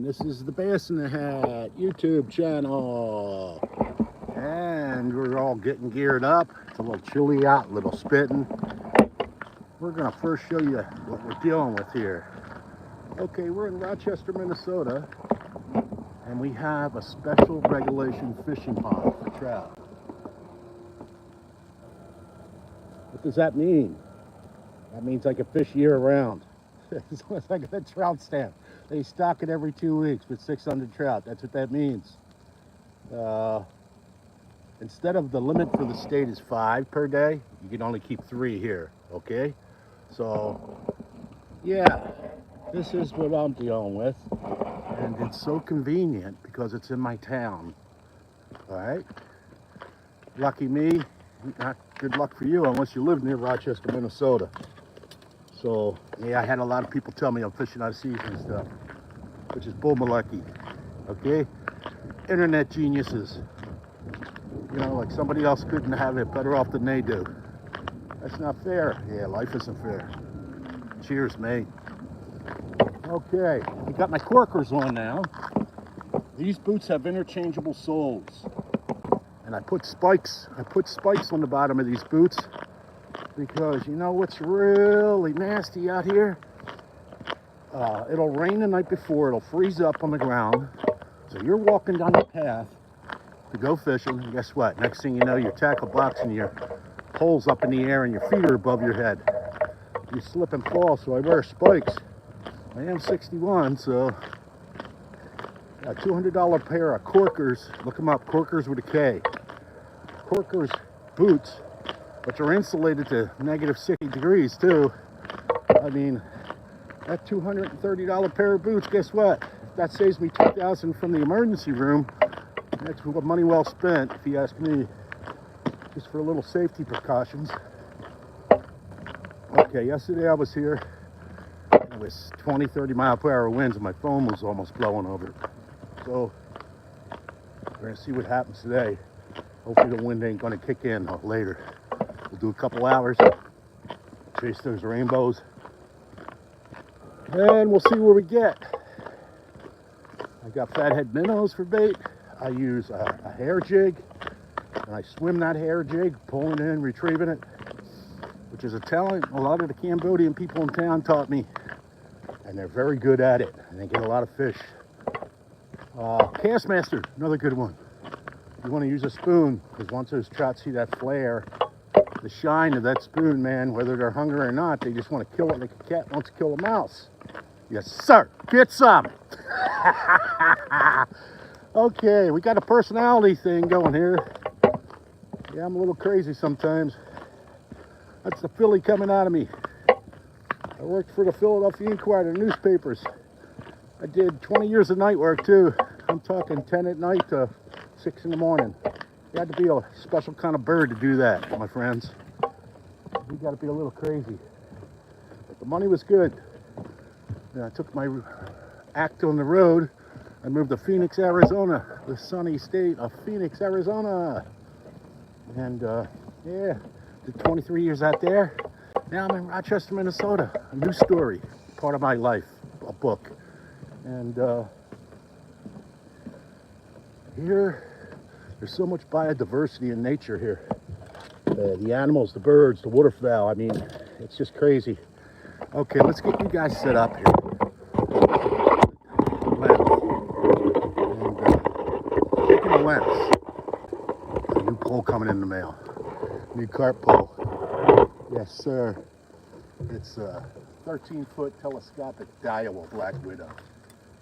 This is the Bass in the Hat YouTube channel. And we're all getting geared up. It's a little chilly out, a little spitting. We're going to first show you what we're dealing with here. Okay, we're in Rochester, Minnesota, and we have a special regulation fishing pond for trout. What does that mean? That means I can fish year-round. It's like a trout stand. They stock it every 2 weeks with 600 trout. That's what that means. Instead of the limit for the state is 5 per day, you can only keep 3 here, okay? So, yeah, this is what I'm dealing with. And it's so convenient because it's in my town, all right? Lucky me, not good luck for you unless you live near Rochester, Minnesota. So, yeah, I had a lot of people tell me I'm fishing out of season and stuff, which is bull malarkey, okay? Internet geniuses. You know, like somebody else couldn't have it better off than they do. That's not fair. Yeah, life isn't fair. Cheers, mate. Okay, I got my corkers on now. These boots have interchangeable soles. And I put spikes on the bottom of these boots because you know what's really nasty out here? It'll rain the night before, it'll freeze up on the ground. So you're walking down the path to go fishing, and guess what? Next thing you know, your tackle box and your pole's up in the air and your feet are above your head. You slip and fall, so I wear spikes. I am 61, so a $200 pair of corkers. Look them up, corkers with a K. Corkers boots, but they're insulated to negative 60 degrees too. I mean, that $230 pair of boots, guess what? That saves me $2,000 from the emergency room. That's money well spent, if you ask me, just for a little safety precautions. Okay, yesterday I was here. It was 20, 30 mile per hour winds and my phone was almost blowing over. So, we're gonna see what happens today. Hopefully the wind ain't gonna kick in later. We'll do a couple hours, chase those rainbows, and we'll see where we get. I got fathead minnows for bait. I use a hair jig, and I swim that hair jig, pulling in, retrieving it, which is a talent a lot of the Cambodian people in town taught me, and they're very good at it, and they get a lot of fish. Castmaster, another good one. You want to use a spoon, because once those trout see that flare, the shine of that spoon, man, whether they're hungry or not, they just want to kill it like a cat wants to kill a mouse. Yes, sir. Get some. Okay, we got a personality thing going here. Yeah, I'm a little crazy sometimes. That's the Philly coming out of me. I worked for the Philadelphia Inquirer newspapers. I did 20 years of night work too. I'm talking 10 at night to 6 in the morning. You had to be a special kind of bird to do that, my friends. You got to be a little crazy. But the money was good. And I took my act on the road. I moved to Phoenix, Arizona, the sunny state of Phoenix, Arizona. And yeah, did 23 years out there. Now I'm in Rochester, Minnesota. A new story, part of my life, a book. And here, there's so much biodiversity in nature here. The animals, the birds, the waterfowl, I mean, it's just crazy. Okay, let's get you guys set up here. Taking a lens. A new pole coming in the mail. New carp pole. Yes, sir. It's a 13-foot telescopic Daiwa Black Widow.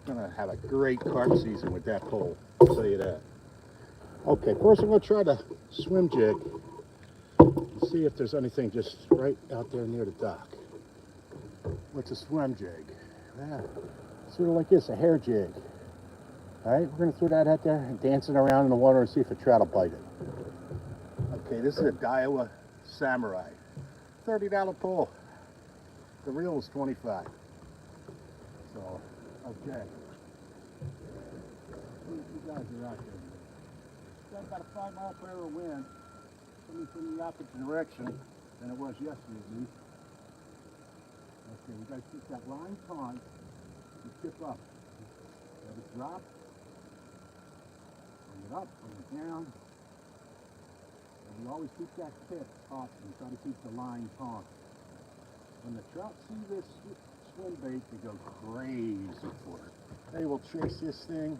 Gonna have a great carp season with that pole. I'll tell you that. Okay, first I'm gonna try to swim jig. See if there's anything just right out there near the dock. What's a swim jig? Yeah, sort of like this, a hair jig. All right, we're gonna throw that out there and dance it around in the water and see if a trout will bite it. Okay, this is a Daiwa Samurai. $30 pole. The reel is 25. So, okay. You guys are out there. Got about a 5 mile per hour wind. Coming from the opposite direction than it was yesterday, at least. Okay, we gotta keep that line taut and tip up. Let it drop. Bring it up, bring it down. And we always keep that tip up and try to keep the line taut. When the trout see this swim bait, they go crazy for it. They will chase this thing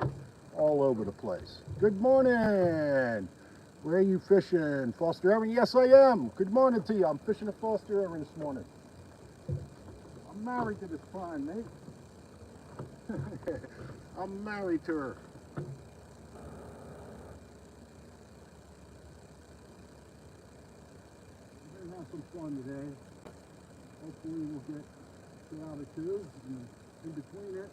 all over the place. Good morning. Where are you fishing? Foster Irving? Yes, I am. Good morning to you. I'm fishing at Foster Irving this morning. I'm married to this pond, mate. I'm married to her. We're going to have some fun today. Hopefully we'll get a trout or two in between it.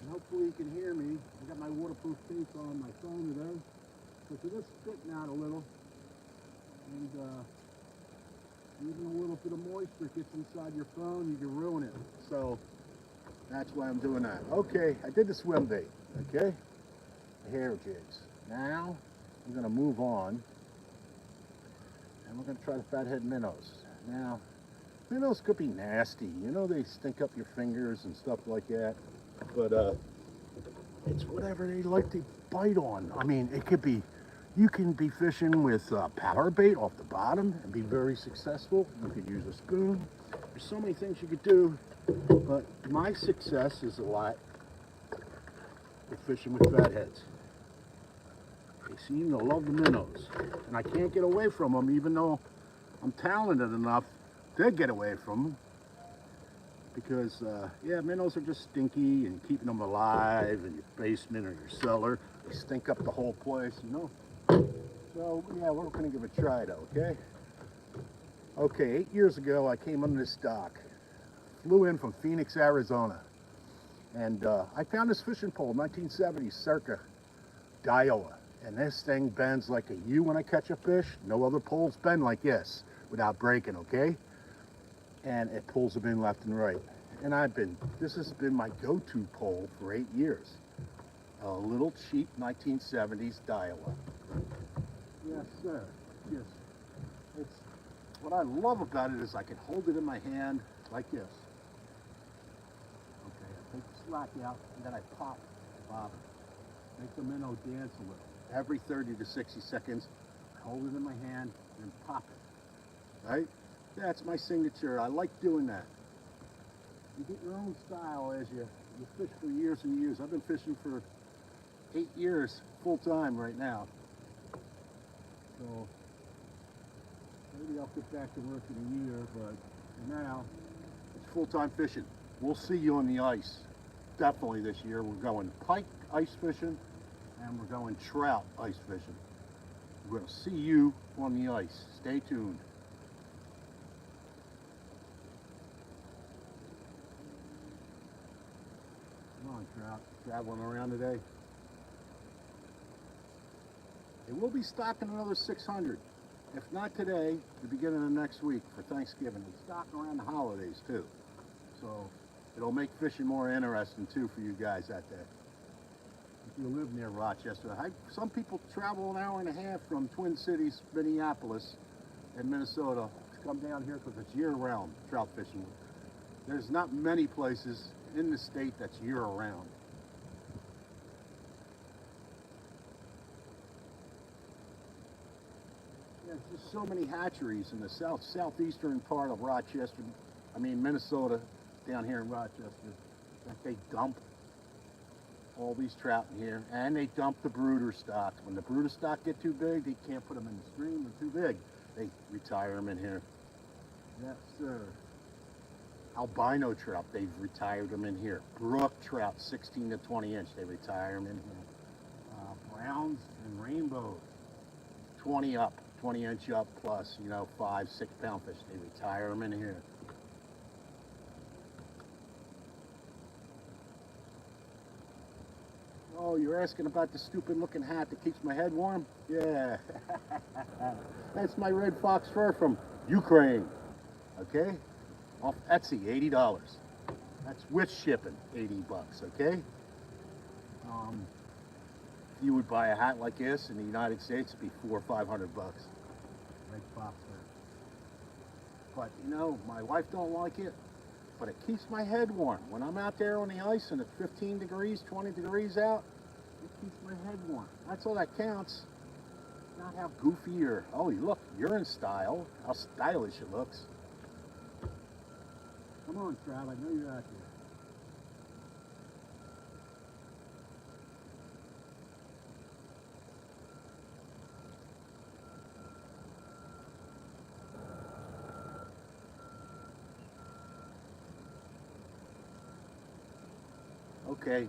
And hopefully you can hear me. I got my waterproof case on my phone today. So it is spitting out a little. And even a little bit of moisture gets inside your phone, you can ruin it. So that's why I'm doing that. Okay, I did the swim bait. Okay, the hair jigs. Now I'm going to move on. And we're going to try the fathead minnows. Now, minnows could be nasty. You know, they stink up your fingers and stuff like that. But it's whatever they like to bite on. I mean, it could be, you can be fishing with power bait off the bottom and be very successful. You could use a spoon. There's so many things you could do. But my success is a lot with fishing with fatheads. They seem to love the minnows. And I can't get away from them, even though I'm talented enough to get away from them. Because, yeah, minnows are just stinky, and keeping them alive in your basement or your cellar, they stink up the whole place, you know. So, yeah, we're going to give it a try, though, okay? Okay, 8 years ago, I came under this dock. Flew in from Phoenix, Arizona. And I found this fishing pole, 1970s, circa Daiwa. And this thing bends like a U when I catch a fish. No other poles bend like this without breaking, okay? And it pulls them in left and right. And this has been my go-to pole for 8 years. A little cheap 1970s Daiwa. Yes, sir. Yes. What I love about it is I can hold it in my hand like this. Okay, I take the slack out and then I pop the bobber. Make the minnow dance a little. Every 30 to 60 seconds, I hold it in my hand and pop it. Right? That's my signature. I like doing that. You get your own style as you fish for years and years. I've been fishing for 8 years full time right now. So maybe I'll get back to work in a year, but for now it's full time fishing. We'll see you on the ice. Definitely this year. We're going pike ice fishing and we're going trout ice fishing. We'll see you on the ice. Stay tuned. Come on, trout. Traveling around today. It will be stocking another 600. If not today, the beginning of next week for Thanksgiving. It's stocking around the holidays too. So it'll make fishing more interesting too for you guys out there. If you live near Rochester. Some people travel an hour and a half from Twin Cities, Minneapolis, and Minnesota to come down here because it's year-round trout fishing. There's not many places in the state that's year-round. There's just so many hatcheries in the southeastern part of Rochester, Minnesota, down here in Rochester, that they dump all these trout in here, and they dump the brooder stock. When the brooder stock get too big, they can't put them in the stream, they're too big. They retire them in here. Yes, sir. Albino trout, they've retired them in here. Brook trout, 16 to 20 inch, they retire them in here. Browns and rainbows, 20 up, 20 inch up plus, 5, 6 pound fish, they retire them in here. Oh, you're asking about the stupid looking hat that keeps my head warm? Yeah. That's my red fox fur from Ukraine. Okay? Off Etsy, $80. That's with shipping, 80 bucks, okay? If you would buy a hat like this in the United States, it'd be $400 or $500. Red fox fur. But, my wife don't like it, but it keeps my head warm. When I'm out there on the ice and it's 15 degrees, 20 degrees out, it keeps my head warm. That's all that counts. Not how goofy or, oh, look, you're in style. How stylish it looks. Come on, Trout, I know you're out there. Okay,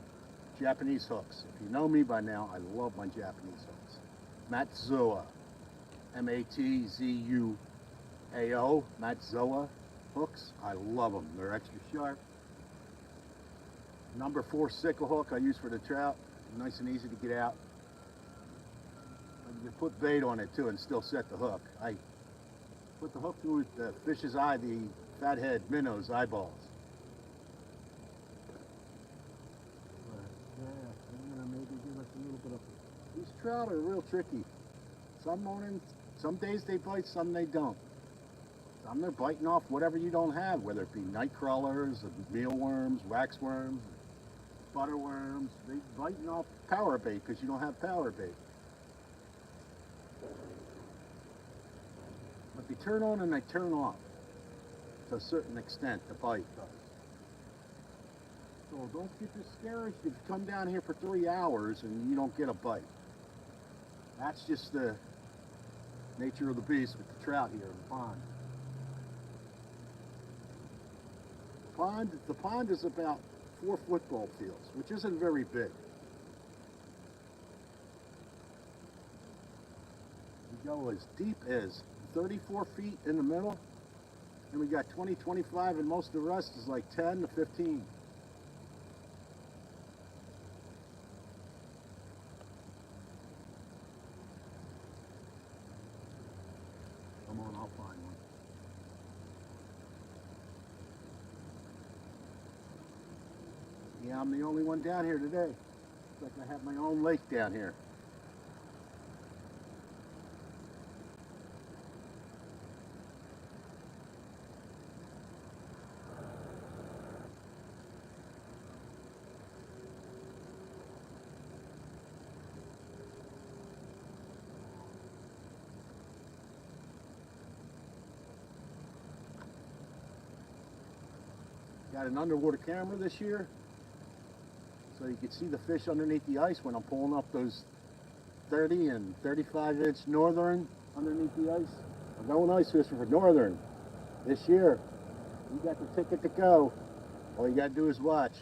Japanese hooks. If you know me by now, I love my Japanese hooks. Matsuo, M-A-T-Z-U-A-O, Matsuo hooks. I love them. They're extra sharp. Number 4 sickle hook I use for the trout. Nice and easy to get out. You can put bait on it too and still set the hook. I put the hook through the fish's eye, the fathead minnow's eyeballs. These trout are real tricky. Some mornings, some days they bite, some they don't. Some they're biting off whatever you don't have, whether it be night crawlers, mealworms, waxworms, butterworms. They're biting off power bait because you don't have power bait. But they turn on and they turn off to a certain extent, the bite does. So don't get discouraged if you come down here for 3 hours and you don't get a bite. That's just the nature of the beast with the trout here in the pond. The pond is about 4 football fields, which isn't very big. We go as deep as 34 feet in the middle, and we got 20, 25, and most of the rest is like 10 to 15. Come on, I'll find one. Yeah, I'm the only one down here today. It's like I have my own lake down here. Got an underwater camera this year, so you can see the fish underneath the ice when I'm pulling up those 30 and 35-inch northern underneath the ice. I'm going ice fishing for northern this year. You got the ticket to go. All you got to do is watch.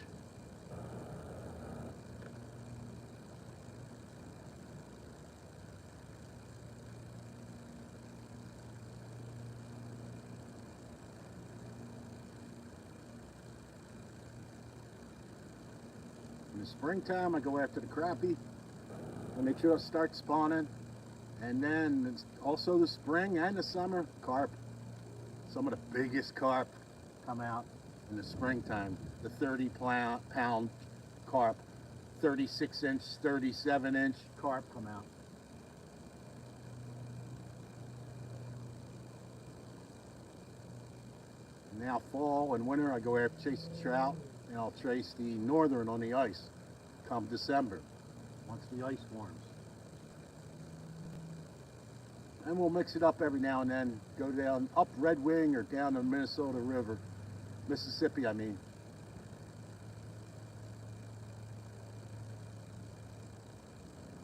In the springtime, I go after the crappie when they just start spawning, and then also the spring and the summer, carp. Some of the biggest carp come out in the springtime. The 30-pound carp, 36-inch, 37-inch carp come out. Now fall and winter, I go after chase the trout, and I'll chase the northern on the ice come December, once the ice warms. And we'll mix it up every now and then, go down up Red Wing or down the Minnesota River, Mississippi, I mean.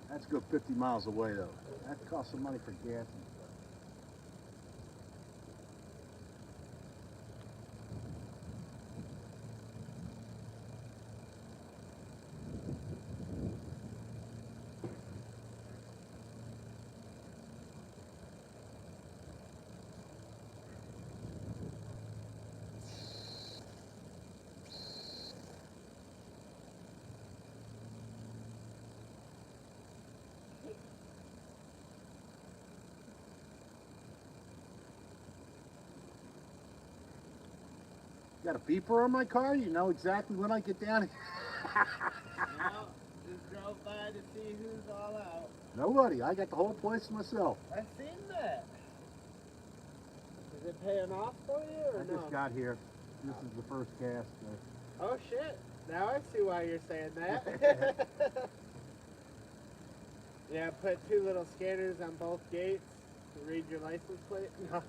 That's a good 50 miles away though. That costs some money for gas and stuff. Got a beeper on my car? You know exactly when I get down here. No, just drove by to see who's all out. Nobody. I got the whole place to myself. I seen that. Is it paying off for you or I no? just got here. This is the first cast. Oh shit! Now I see why you're saying that. Yeah, put two little scanners on both gates to read your license plate. No.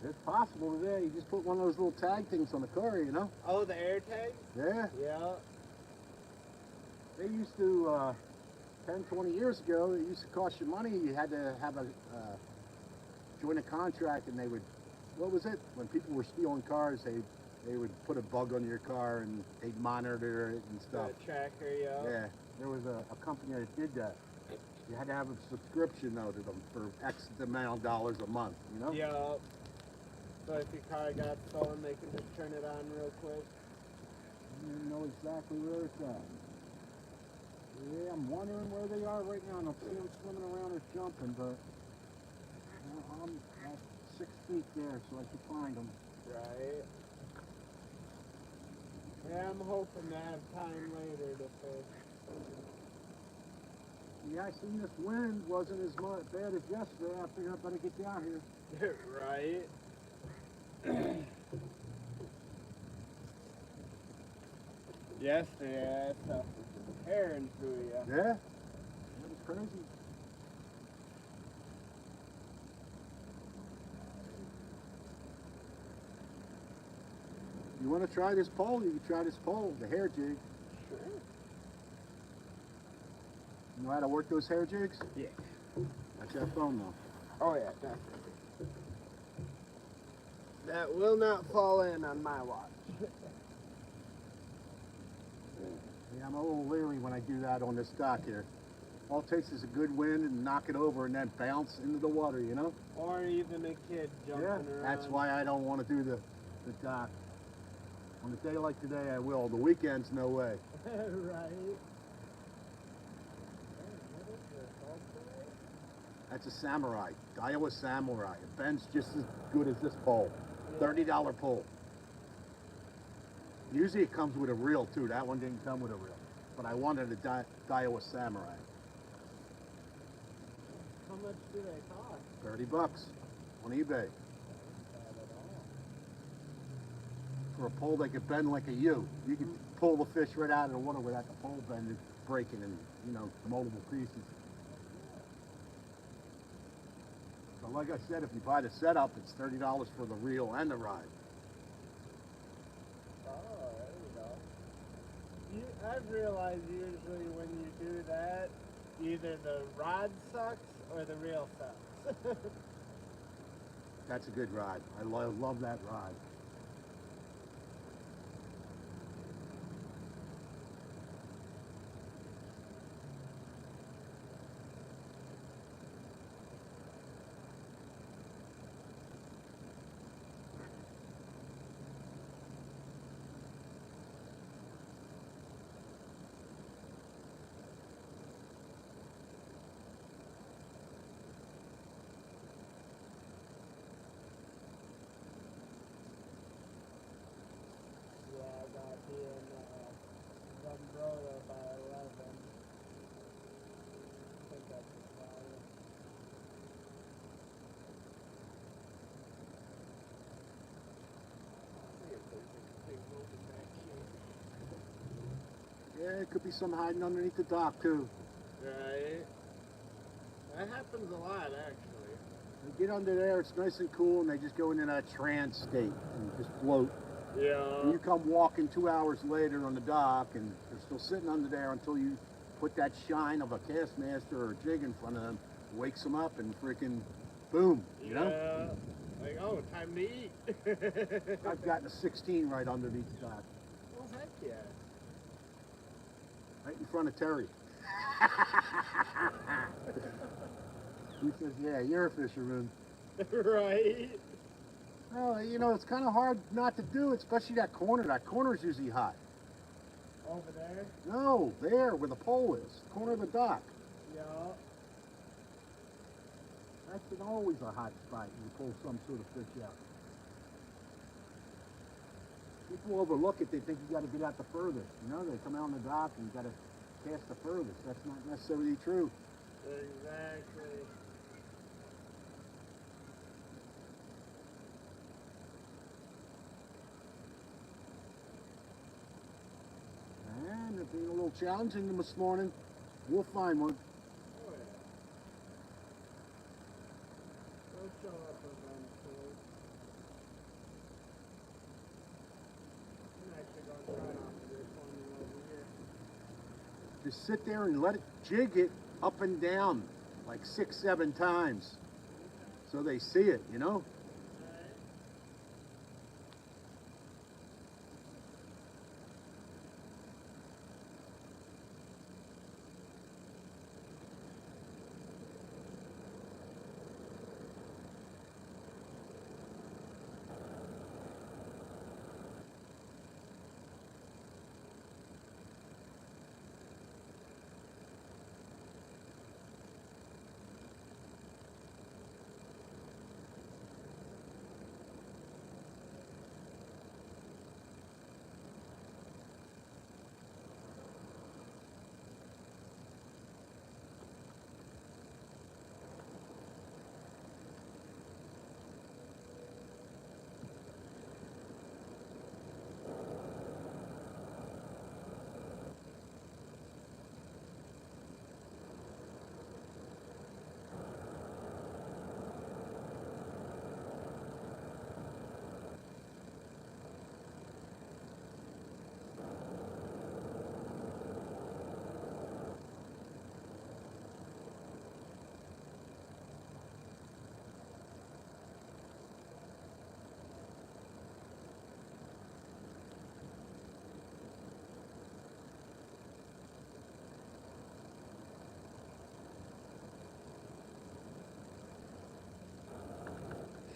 It's possible today. You just put one of those little tag things on the car, you know? Oh, the air tags? Yeah. Yeah. They used to, 10, 20 years ago, it used to cost you money. You had to have a, join a contract, and they would, what was it? When people were stealing cars, they would put a bug on your car, and they'd monitor it and stuff. The tracker, yeah. Yeah. There was a company that did that. You had to have a subscription, though, to them for X amount of dollars a month, you know? Yeah. So if your car got stolen, they can just turn it on real quick. You know exactly where it's at. Yeah, I'm wondering where they are right now. I don't see them swimming around or jumping, but I'm at 6 feet there, so I should find them. Right. Yeah, I'm hoping to have time later to fish. Yeah, I seen this wind wasn't as bad as yesterday. I figured I better get down here. Right. Yesterday, that stuff was tearing through you. Yeah? That was crazy. You want to try this pole? You can try this pole, the hair jig. Sure. You know how to work those hair jigs? Yeah. That's that phone though. Oh yeah, definitely. That will not fall in on my watch. Yeah, I'm a little leery when I do that on this dock here. All it takes is a good wind and knock it over and then bounce into the water, you know? Or even a kid jumping around. That's why I don't want to do the dock. On a day like today, I will. The weekends, no way. Right. That's a samurai, Iowa samurai. It bends just as good as this pole. $30 pole. Usually it comes with a reel too. That one didn't come with a reel. But I wanted a Iowa samurai. How much do they cost? 30 bucks on eBay. For a pole that could bend like a U. You can pull the fish right out of the water without the pole bending, breaking in, you know, multiple pieces. But like I said, if you buy the setup, it's $30 for the reel and the ride. Oh, there you go. I've realized usually when you do that, either the rod sucks or the reel sucks. That's a good ride. I love that ride. Yeah, I got being umbrella by 11. I think that's the value. See if there's a big moving back here. Yeah, it could be some hiding underneath the dock too. Right. That happens a lot, actually. They get under there, it's nice and cool, and they just go into that trance state and just float. Yeah. And you come walking 2 hours later on the dock, and they're still sitting under there until you put that shine of a cast master or a jig in front of them, wakes them up, and freaking boom, you know? Yeah. Like, oh, time to eat. I've gotten a 16 right underneath the dock, Well, heck yeah. right in front of Terry. He says, yeah, you're a fisherman. Right. Well, you know, it's kind of hard not to do, especially that corner. That corner is usually hot. Over there? No, there, where the pole is. Corner of the dock. Yeah. That's always a hot spot when you pull some sort of fish out. People overlook it. They think you got to get out the furthest. You know, they come out on the dock and you got to cast the furthest. That's not necessarily true. Exactly. challenging them this morning. We'll find one. Oh yeah. They'll show up eventually. I'm actually going to try off of this one over here. Just sit there and let it jig it up and down like 6, 7 times so they see it, you know? Alright.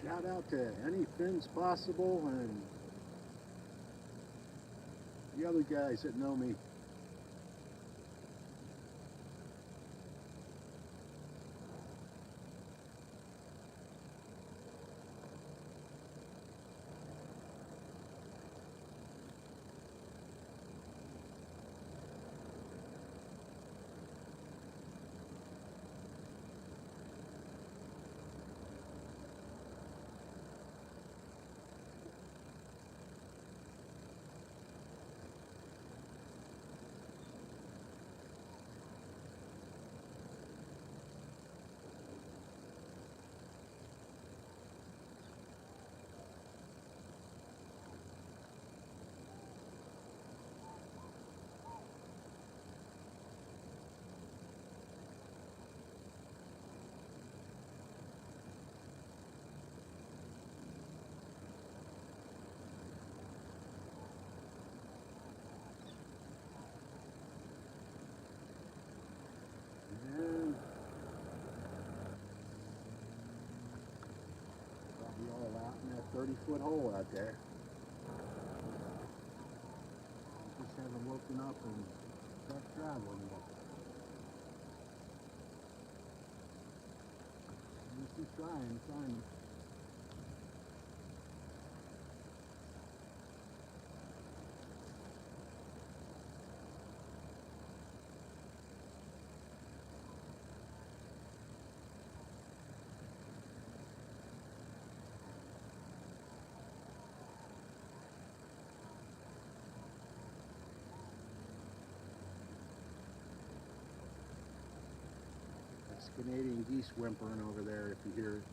Shout out to any fins possible and the other guys that know me. And probably all out in that 30-foot hole out there. Just haven't woken up and start traveling yet. Just trying to find them. That's Canadian geese whimpering over there if you hear it.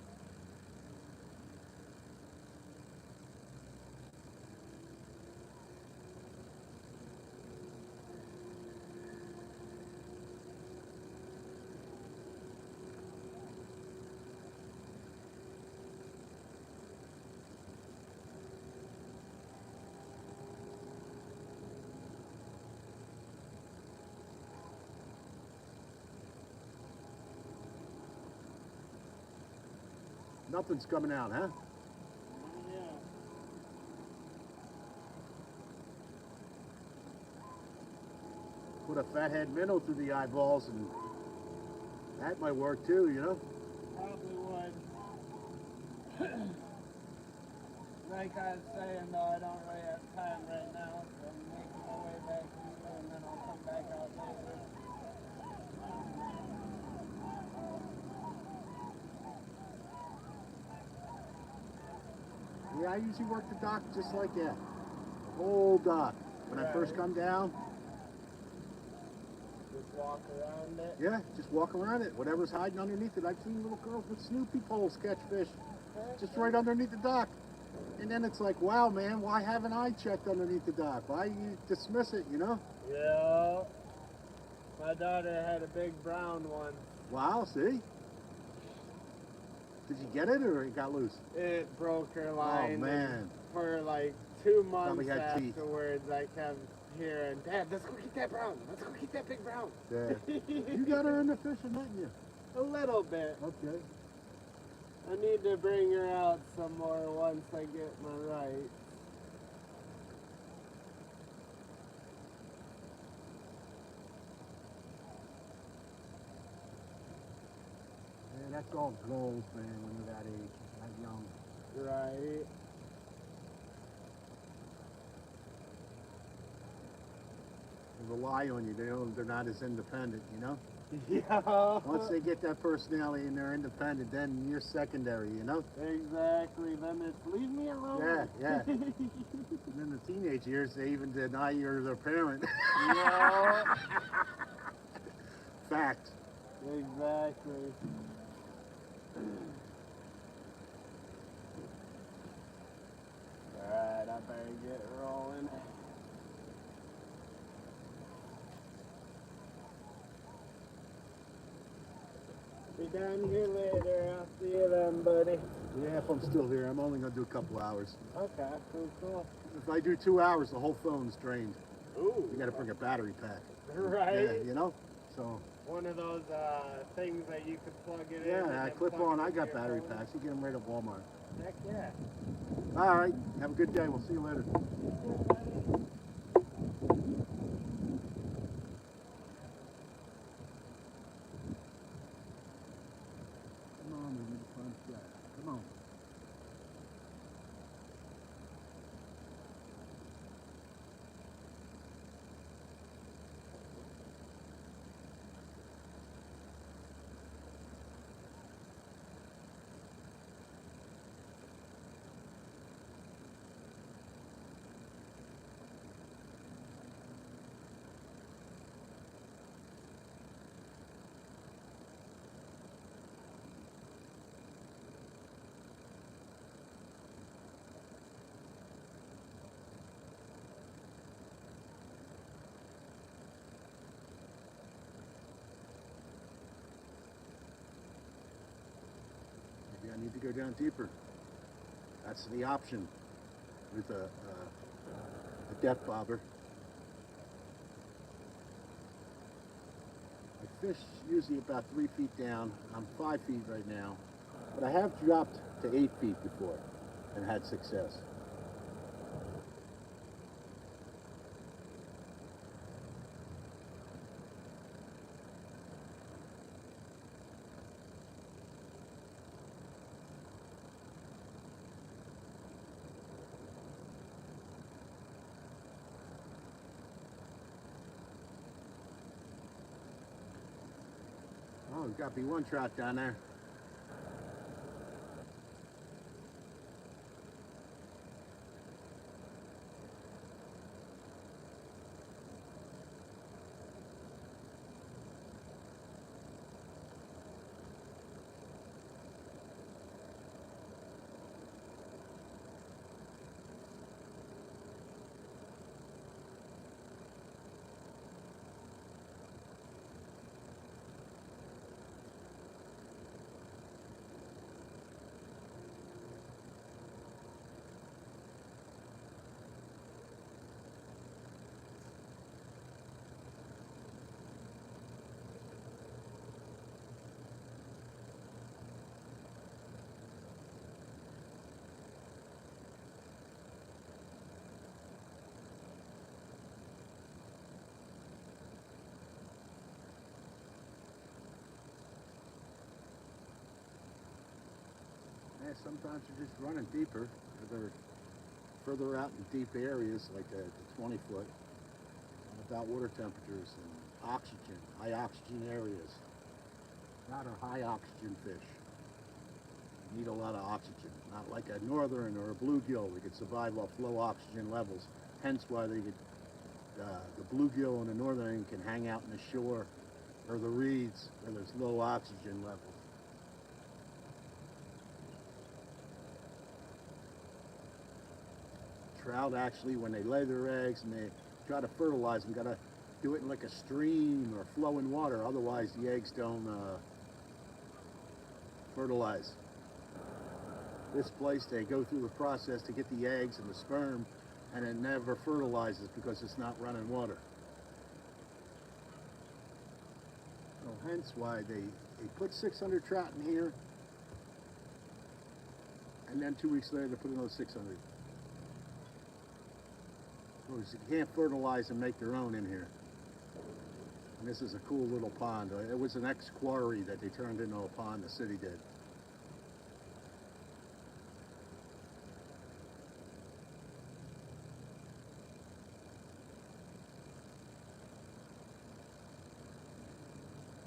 Nothing's coming out, huh? Yeah. Put a fathead minnow through the eyeballs and that might work too, you know? Probably would. Like I was saying though, I don't really have time right now, so I'm making my way back east and then I'll come back out later. Yeah, I usually work the dock just like that. Whole dock. When I first come down, walk around it. Yeah, just walk around it. Whatever's hiding underneath it. I've seen little girls with Snoopy poles catch fish just right underneath the dock. And then it's like, wow, man, why haven't I checked underneath the dock? Why you dismiss it, you know? Yeah. My daughter had a big brown one. Wow, see? Did you get it or it got loose? It broke her line. Oh, man. For like 2 Probably months had teeth. afterwards, I kept hearing, Dad, let's go get that brown. Let's go get that big brown. Yeah. You got her into fishing, didn't you? A little bit. Okay. I need to bring her out some more once I get my rights. Yeah, that's all gold, man, when you're that age, that young. Right. They rely on you. They're not as independent, you know? Yeah. Once they get that personality and they're independent, then you're secondary, you know? Exactly. Then it's leave me alone. Yeah, yeah. And in the teenage years, they even deny you're their parent. Yeah. Fact. Exactly. Alright, I better get rolling. Be down here later. I'll see you then, buddy. Yeah, if I'm still here, I'm only going to do a couple hours. Okay, cool. If I do 2 hours, the whole phone's drained. Ooh. You got to bring a battery pack. Right? Yeah, you know? So. One of those things that you could plug it in. Yeah, I clip plug on. it I into got your battery phone. packs. You get them right at Walmart. Heck yeah. All right. Have a good day. We'll see you later. Come on, we need to find Trout. Come on. Maybe I need to go down deeper. That's the option with a depth bobber. I fish usually about 3 feet down. I'm 5 feet right now, but I have dropped to 8 feet before and had success. Oh, there's got to be one trout down there. Yeah, sometimes you're just running deeper. They're further out in deep areas like the 20 foot without water temperatures and oxygen, high oxygen areas. Trout are high oxygen fish. You need a lot of oxygen, not like a northern or a bluegill. They could survive off low oxygen levels. Hence why the bluegill and the northern can hang out in the shore or the reeds where there's low oxygen levels. Trout actually, when they lay their eggs and they try to fertilize them, gotta do it in like a stream or flowing water. Otherwise, the eggs don't fertilize. This place, they go through the process to get the eggs and the sperm, and it never fertilizes because it's not running water. So hence why they put 600 trout in here, and then 2 weeks later they put another 600. Because you can't fertilize and make their own in here. And this is a cool little pond. It was an ex-quarry that they turned into a pond, the city did.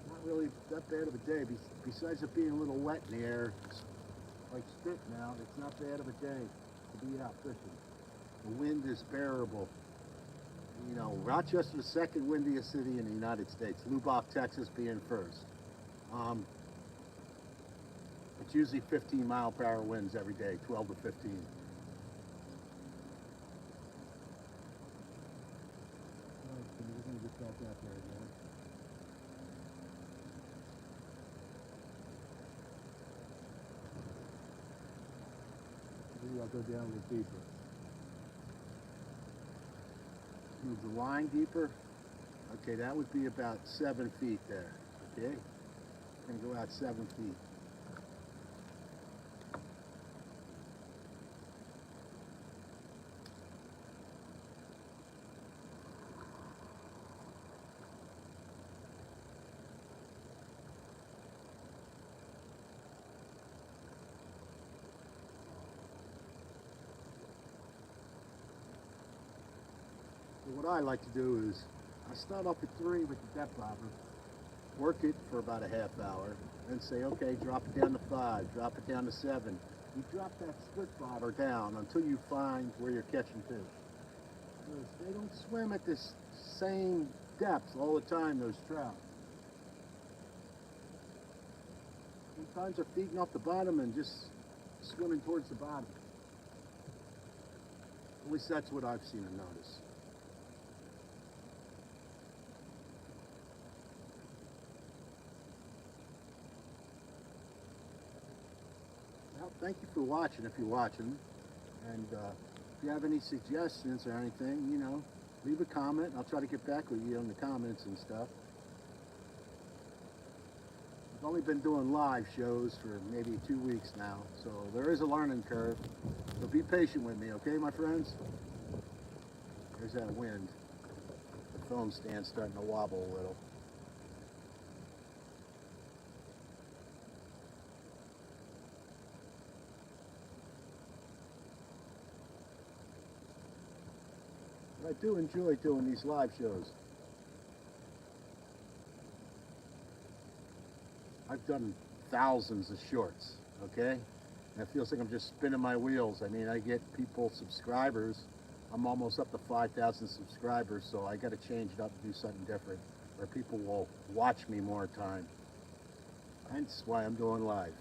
Not really that bad of a day. Besides it being a little wet in the air, it's like spit now, it's not bad of a day to be out fishing. The wind is bearable. You know, Rochester's the second windiest city in the United States. Lubbock, Texas being first. It's usually 15-mile-per-hour winds every day, 12 to 15. We're going to get back out there again. Maybe I'll go down a little deeper. Move the line deeper. Okay, that would be about 7 feet there. Okay, I'm gonna go out 7 feet. What I like to do is I start up at 3 with the depth bobber, work it for about a half hour, then say, okay, drop it down to 5, drop it down to 7. You drop that split bobber down until you find where you're catching fish. Because they don't swim at this same depth all the time, those trout. Sometimes they're feeding off the bottom and just swimming towards the bottom. At least that's what I've seen and noticed. Well, thank you for watching, if you're watching. And if you have any suggestions or anything, you know, leave a comment. I'll try to get back with you on the comments and stuff. I've only been doing live shows for maybe 2 weeks now, so there is a learning curve. So be patient with me, okay, my friends? There's that wind. The phone stand's starting to wobble a little. But I do enjoy doing these live shows. I've done thousands of shorts, okay? And it feels like I'm just spinning my wheels. I mean, I get people subscribers. I'm almost up to 5,000 subscribers, so I got to change it up and do something different where people will watch me more time. Hence why I'm doing live.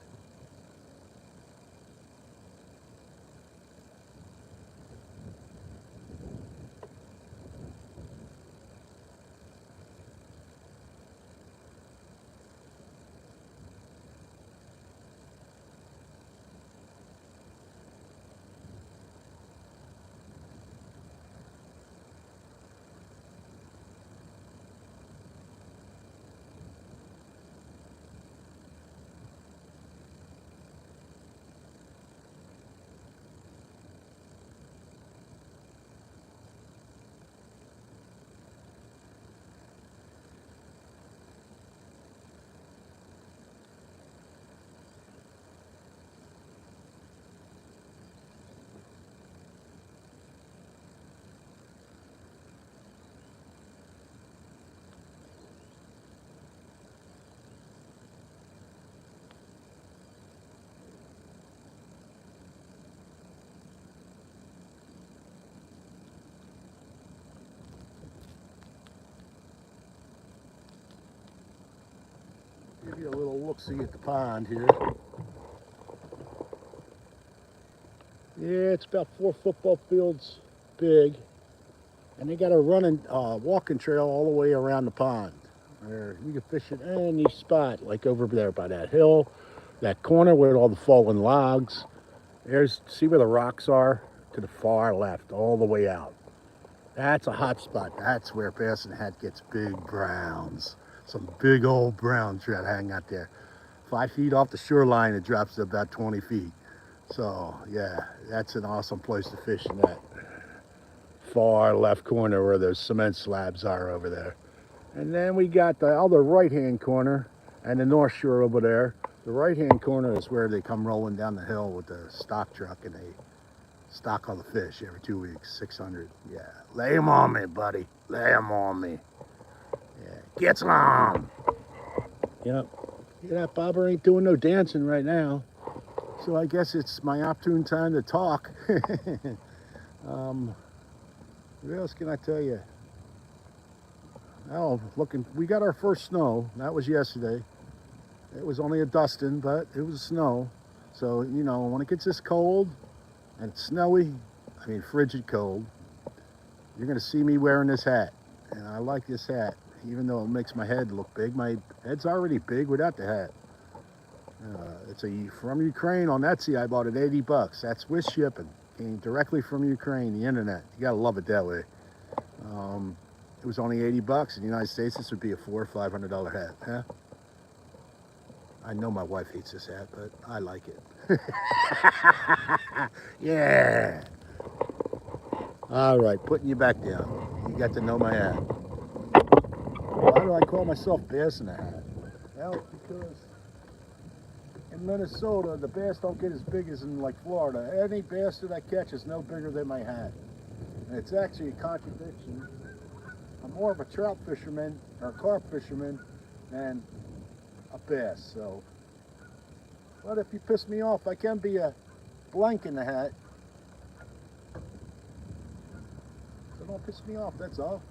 Give you a little look-see at the pond here. Yeah, it's about 4 football fields big. And they got a running, walking trail all the way around the pond. Where you can fish at any spot, like over there by that hill, that corner with all the fallen logs. See where the rocks are? To the far left, all the way out. That's a hot spot. That's where Bass and Hat gets big browns. Some big old brown trout hang out there. 5 feet off the shoreline, it drops to about 20 feet. So, yeah, that's an awesome place to fish in that far left corner where those cement slabs are over there. And then we got the other right-hand corner and the north shore over there. The right-hand corner is where they come rolling down the hill with the stock truck and they stock all the fish every 2 weeks, 600. Yeah, lay them on me, buddy. Lay them on me. Yeah, get some. Yep. Yeah, that bobber ain't doing no dancing right now. So I guess it's my opportune time to talk. What else can I tell you? Oh, we got our first snow. That was yesterday. It was only a dusting, but it was snow. So, you know, when it gets this cold and it's snowy, I mean frigid cold, you're going to see me wearing this hat. And I like this hat, even though it makes my head look big. My head's already big without the hat. It's from Ukraine on Etsy. I bought it 80 bucks. That's with shipping. Came directly from Ukraine, the internet. You gotta love it that way. It was only 80 bucks in the United States. This would be a $400 or $500 hat. Huh? I know my wife hates this hat, but I like it. Yeah. All right, putting you back down. You got to know my hat. Why do I call myself Bass in a Hat? Well, because in Minnesota, the bass don't get as big as in like Florida. Any bass that I catch is no bigger than my hat. And it's actually a contradiction. I'm more of a trout fisherman or a carp fisherman than a bass. So, but if you piss me off, I can be a blank in the hat. So don't piss me off, that's all.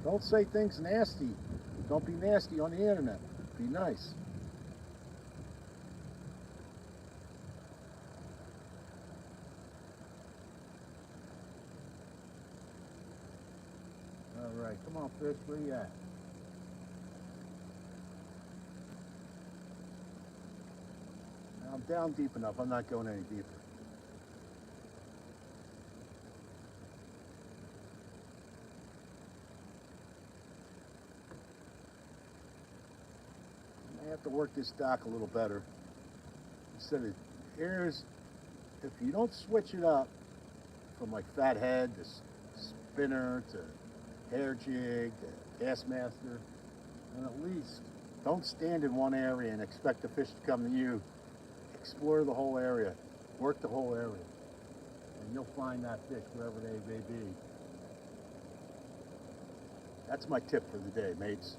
Don't say things nasty. Don't be nasty on the internet. Be nice. All right, come on, fish, where you at? I'm down deep enough. I'm not going any deeper. I have to work this dock a little better. Instead of if you don't switch it up from like fathead to spinner to hair jig to Bassmaster, and at least don't stand in one area and expect the fish to come to you. Explore the whole area, work the whole area, and you'll find that fish wherever they may be. That's my tip for the day, mates.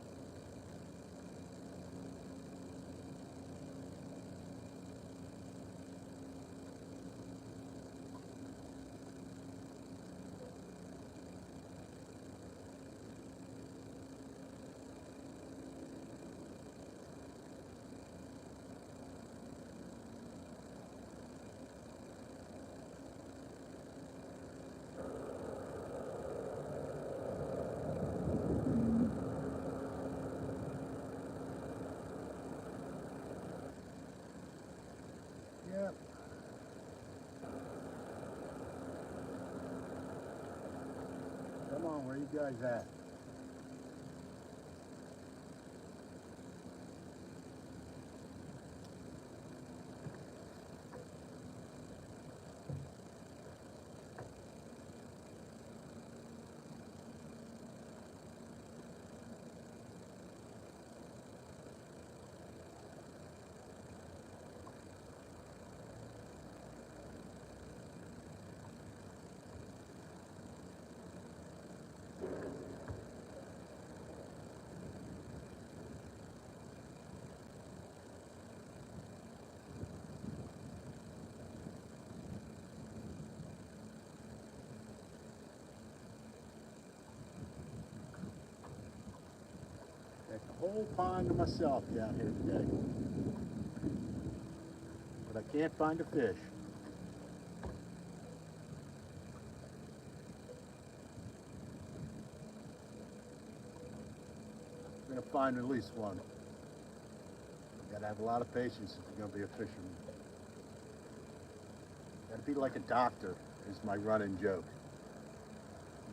Yeah. Come on, where you guys at? Got the whole pond to myself down here today. But I can't find a fish. I'm gonna find at least one. You gotta have a lot of patience if you're gonna be a fisherman. You gotta be like a doctor, is my running joke.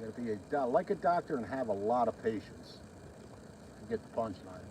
You gotta be like a doctor and have a lot of patience to get the punchline.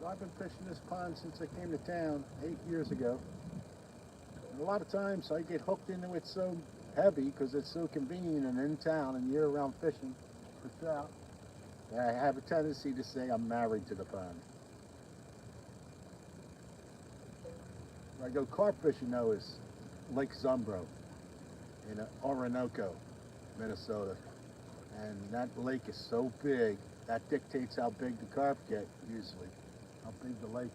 So I've been fishing this pond since I came to town 8 years ago. And a lot of times I get hooked into it so heavy because it's so convenient and in town and year-round fishing for trout. I have a tendency to say I'm married to the pond. Where I go carp fishing though is Lake Zumbro in Orinoco, Minnesota. And that lake is so big, that dictates how big the carp get usually, how big the lake is.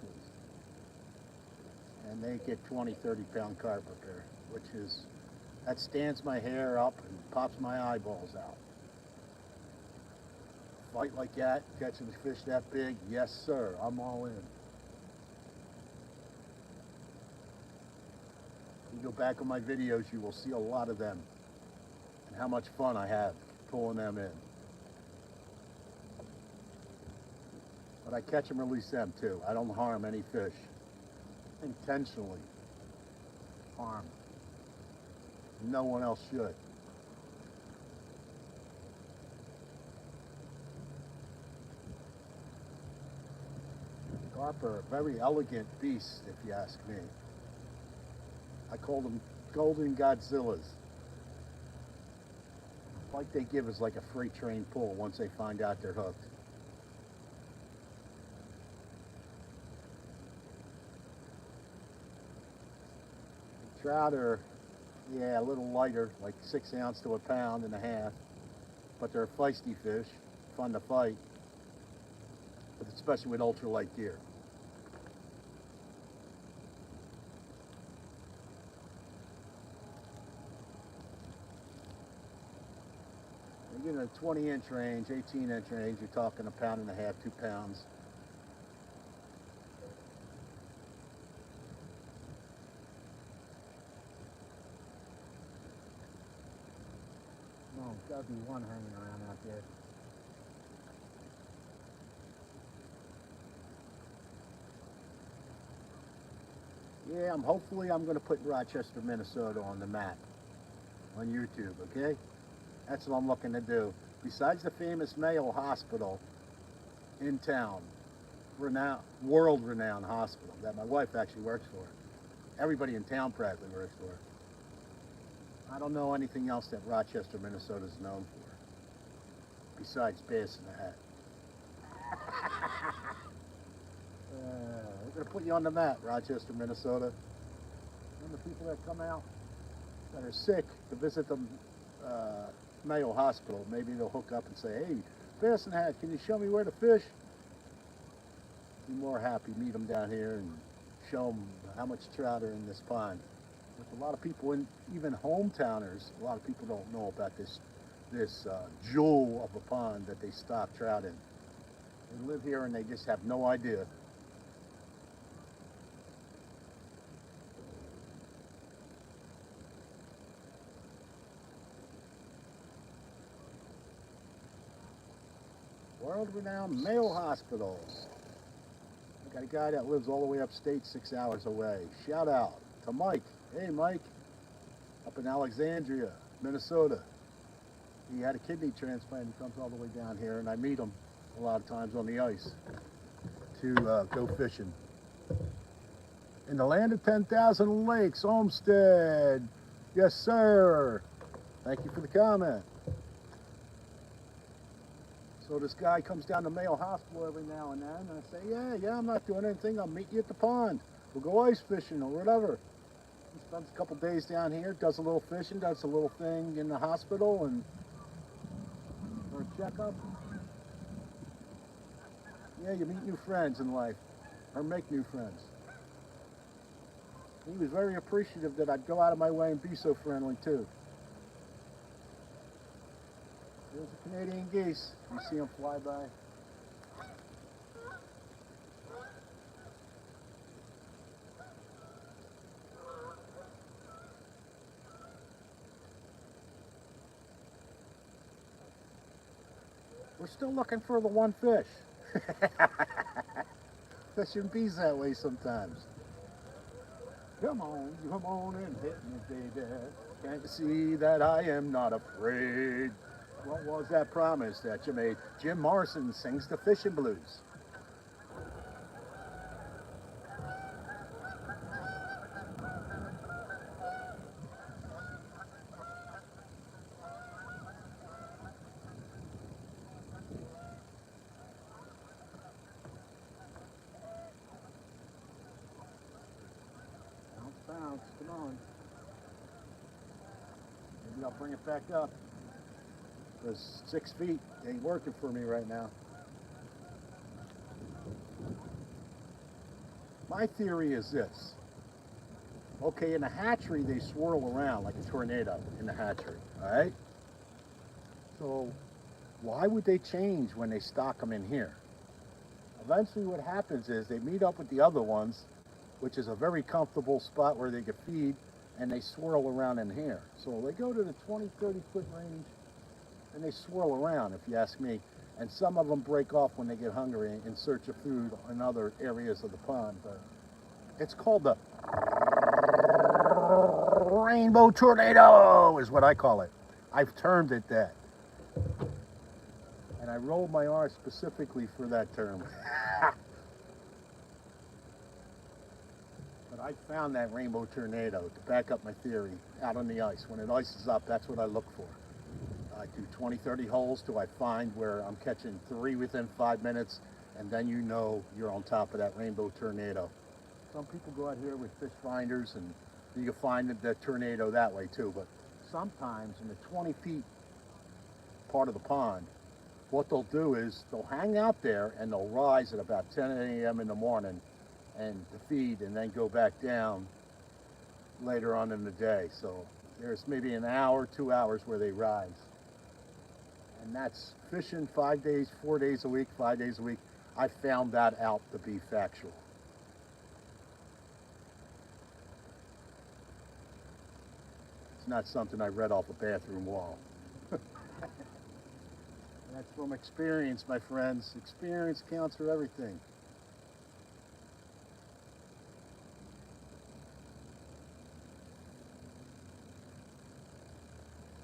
And they get 20, 30 pound carp up there, which is, that stands my hair up and pops my eyeballs out. Fight like that, catching a fish that big, yes sir, I'm all in. You go back on my videos, you will see a lot of them and how much fun I have pulling them in. But I catch and release them too. I don't harm any fish. Intentionally harm. No one else should. Carp are a very elegant beast, if you ask me. I call them golden Godzillas. The fight they give is like a freight train pull once they find out they're hooked. The trout are, yeah, a little lighter, like 6 ounce to a pound and a half, but they're feisty fish, fun to fight, but especially with ultralight gear. You know, 20-inch range, 18-inch range, you're talking a pound and a half, 2 pounds. No, there's got to be one hanging around out there. Yeah, hopefully I'm going to put Rochester, Minnesota on the map on YouTube, okay? That's what I'm looking to do. Besides the famous Mayo Hospital in town, world-renowned hospital that my wife actually works for. Everybody in town practically works for. I don't know anything else that Rochester, Minnesota is known for, besides bass in the hat. We're going to put you on the map, Rochester, Minnesota. And the people that come out that are sick to visit the Mayo Hospital, maybe they'll hook up and say, hey, bass in the hat, can you show me where to fish? Be more happy, meet them down here and show them how much trout are in this pond. With a lot of people, even hometowners, a lot of people don't know about this jewel of a pond that they stock trout in. They live here and they just have no idea. World-renowned Mayo Hospital. I got a guy that lives all the way upstate, 6 hours away. Shout out to Mike. Hey, Mike, up in Alexandria, Minnesota. He had a kidney transplant. He comes all the way down here, and I meet him a lot of times on the ice to go fishing. In the land of 10,000 lakes, Olmsted. Yes, sir. Thank you for the comment. So this guy comes down to Mayo Hospital every now and then, and I say, yeah, I'm not doing anything. I'll meet you at the pond. We'll go ice fishing or whatever. He spends a couple days down here, does a little fishing, does a little thing in the hospital and for a checkup. Yeah, you meet new friends in life, or make new friends. He was very appreciative that I'd go out of my way and be so friendly too. There's the Canadian geese. You see them fly by. We're still looking for the one fish. Fishing bees that way sometimes. Come on and hit me, baby. Can't you see that I am not afraid? What was that promise that you made? Jim Morrison sings the fishing blues. Bounce, come on. Maybe I'll bring it back up. Because 6 feet ain't working for me right now. My theory is this. Okay, in a hatchery, they swirl around like a tornado in the hatchery, all right? So why would they change when they stock them in here? Eventually what happens is they meet up with the other ones, which is a very comfortable spot where they can feed, and they swirl around in here. So they go to the 20, 30 foot range, and they swirl around, if you ask me. And some of them break off when they get hungry in search of food in other areas of the pond. But it's called the rainbow tornado, is what I call it. I've termed it that. And I rolled my R specifically for that term. But I found that rainbow tornado to back up my theory out on the ice. When it ices up, that's what I look for. I do 20, 30 holes till I find where I'm catching 3 within 5 minutes, and then you know you're on top of that rainbow tornado. Some people go out here with fish finders, and you can find the tornado that way too, but sometimes in the 20 feet part of the pond, what they'll do is they'll hang out there and they'll rise at about 10 a.m. in the morning and to feed, and then go back down later on in the day. So there's maybe an hour, 2 hours where they rise. And that's fishing 5 days, 4 days a week, 5 days a week. I found that out to be factual. It's not something I read off a bathroom wall. That's from experience, my friends. Experience counts for everything.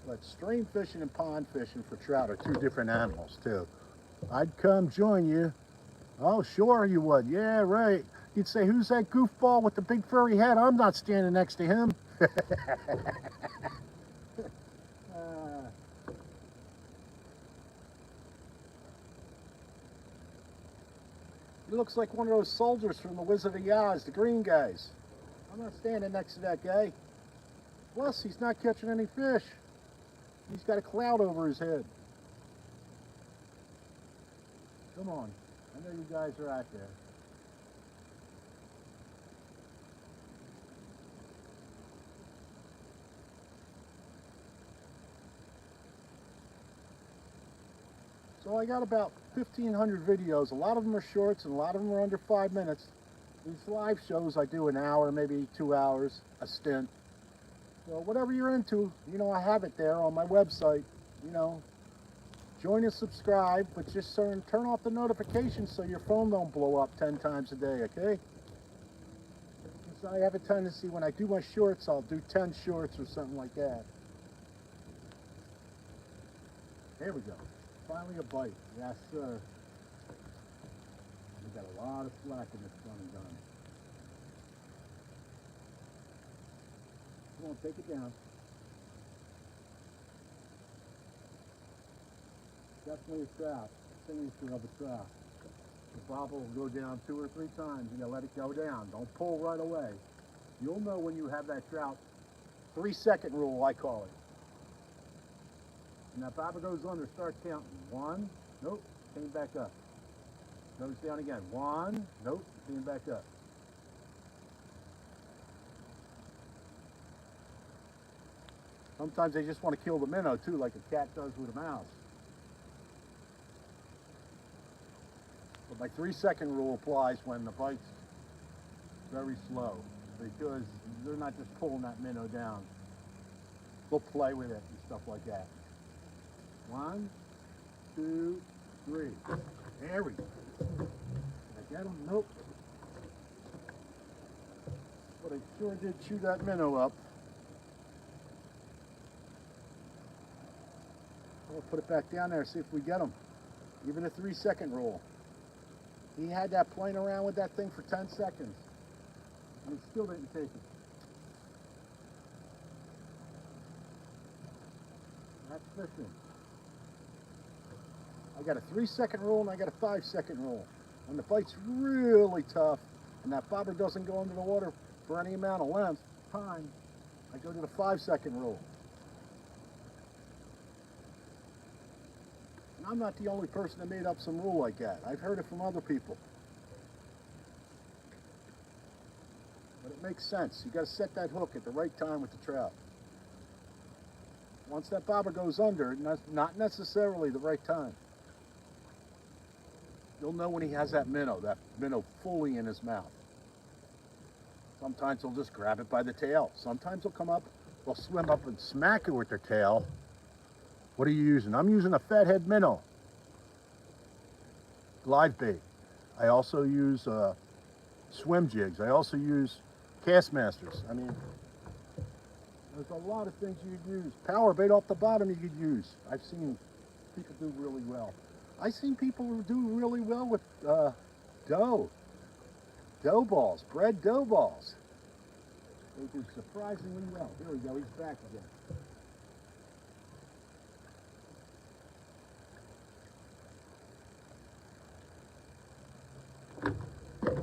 But stream fishing and pond fishing for trout are 2 different animals too. I'd come join you. Oh, sure you would. Yeah, right. You'd say, who's that goofball with the big furry head? I'm not standing next to him. He looks like one of those soldiers from the Wizard of Oz, the green guys. I'm not standing next to that guy. Plus, he's not catching any fish. He's got a cloud over his head. Come on. I know you guys are out there. So I got about 1,500 videos. A lot of them are shorts and a lot of them are under 5 minutes. These live shows I do an hour, maybe 2 hours, a stint. So whatever you're into, you know, I have it there on my website. You know, join and subscribe, but just turn off the notifications so your phone don't blow up 10 times a day, okay? Because I have a tendency when I do my shorts, I'll do 10 shorts or something like that. There we go. Finally a bite. Yes, sir. We got a lot of slack in this one and done. Come on, take it down. Definitely a trout. Signature of a trout. The bobber will go down 2 or 3 times. You gotta let it go down. Don't pull right away. You'll know when you have that trout. 3-second rule, I call it. And that bobber goes under, start counting. 1, nope, came back up. Goes down again. 1, nope, came back up. Sometimes they just want to kill the minnow too, like a cat does with a mouse. But my 3-second rule applies when the bite's very slow, because they're not just pulling that minnow down. They'll play with it and stuff like that. 1, 2, 3. There we go. Did I get him? Nope. But I sure did chew that minnow up. We'll put it back down there, see if we get him. Even a 3-second rule. He had that playing around with that thing for 10 seconds. And he still didn't take it. That's fishing. I got a 3-second rule and I got a 5-second rule. When the bite's really tough and that bobber doesn't go under the water for any amount of time, I go to the 5-second rule. And I'm not the only person that made up some rule like that. I've heard it from other people. But it makes sense. You got to set that hook at the right time with the trout. Once that bobber goes under, not necessarily the right time. You'll know when he has that minnow fully in his mouth. Sometimes they'll just grab it by the tail. Sometimes they'll come up, they'll swim up and smack it with their tail. What are you using? I'm using a fathead minnow. Live bait. I also use swim jigs. I also use Castmasters. I mean, there's a lot of things you could use. Power bait off the bottom you could use. I've seen people do really well. I've seen people who do really well with dough balls, bread dough balls. They do surprisingly well. Here we go, he's back again.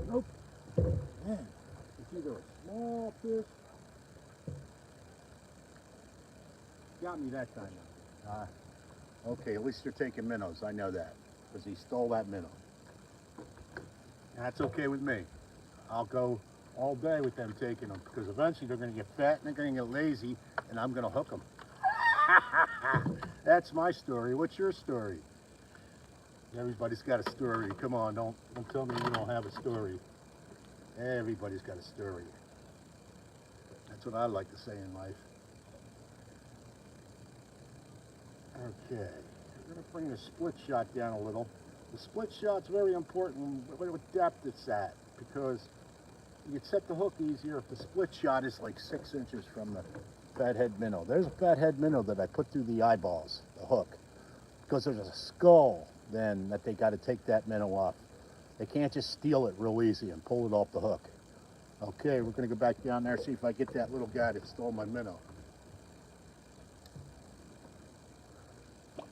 Nope. Man, it's either a small fish. Got me that time. Okay, at least you're taking minnows. I know that, because he stole that minnow. That's okay with me. I'll go all day with them taking them, because eventually they're going to get fat and they're going to get lazy, and I'm going to hook them. That's my story. What's your story? Everybody's got a story. Come on, don't tell me you don't have a story. Everybody's got a story. That's what I like to say in life. Okay, we're going to bring the split shot down a little. The split shot's very important what depth it's at, because you can set the hook easier if the split shot is like 6 inches from the fathead minnow. There's a fathead minnow that I put through the eyeballs, the hook, because there's a skull then that they got to take that minnow off. They can't just steal it real easy and pull it off the hook. Okay, we're going to go back down there, see if I get that little guy that stole my minnow. It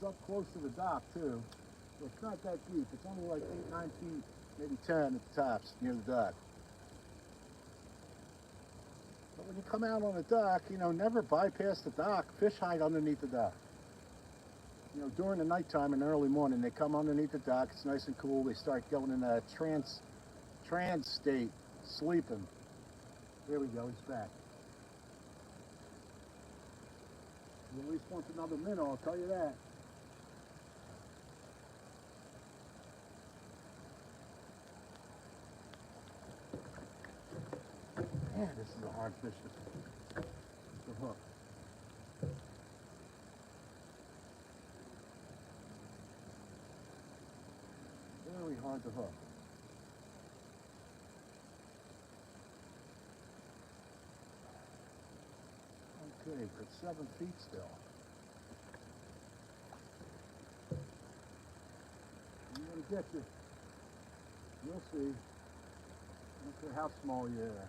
was up close to the dock too, so it's not that deep. It's only like 8, 9 feet, maybe 10 at the tops near the dock. But when you come out on the dock, you know, never bypass the dock. Fish hide underneath the dock. You know, during the nighttime and early morning, they come underneath the dock. It's nice and cool. They start going in a trance state, sleeping. There we go, he's back. He at least wants another minnow, I'll tell you that. Man, this is a hard fish to hook. Very hard to hook. Okay, but 7 feet still. I'm gonna get you. You'll see. I don't care how small you are.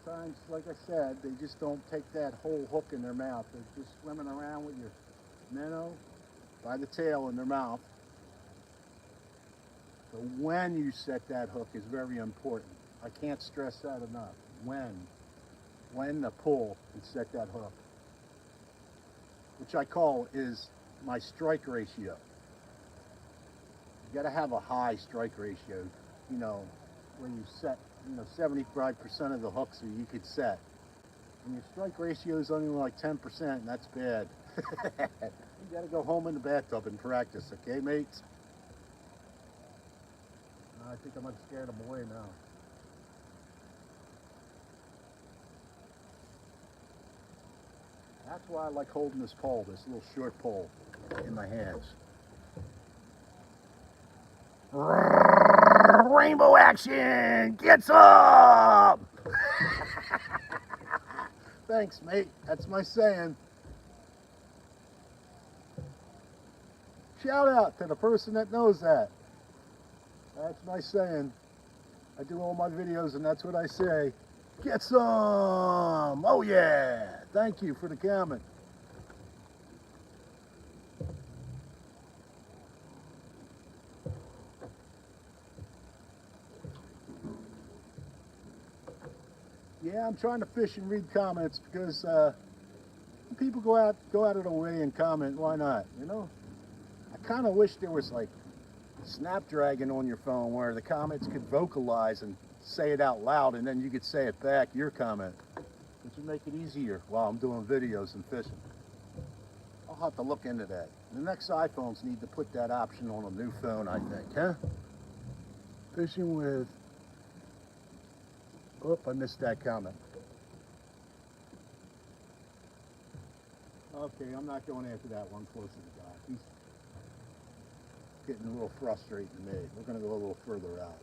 Sometimes, like I said, they just don't take that whole hook in their mouth. They're just swimming around with your minnow by the tail in their mouth. So when you set that hook is very important. I can't stress that enough. When to pull and set that hook, which I call is my strike ratio. You got to have a high strike ratio, you know, where you set, 75% of the hooks that you could set. And your strike ratio is only like 10%, and that's bad. You got to go home in the bathtub and practice, okay, mates? I think I might have scared them away now. That's why I like holding this pole, this little short pole, in my hands. Rainbow action! Get some! Thanks, mate. That's my saying. Shout out to the person that knows that. That's my saying. I do all my videos and that's what I say. Get some! Oh yeah! Thank you for the comment. Yeah, I'm trying to fish and read comments because people go out of their way and comment. Why not? You know, I kind of wish there was like Snapdragon on your phone where the comments could vocalize and say it out loud, and then you could say it back, your comment, which would make it easier while I'm doing videos and fishing. I'll have to look into that. The next iPhones need to put that option on a new phone, I think, huh? Fishing with... Oh, I missed that comment. Okay, I'm not going after that one close to the dock. He's getting a little frustrating to me. We're going to go a little further out.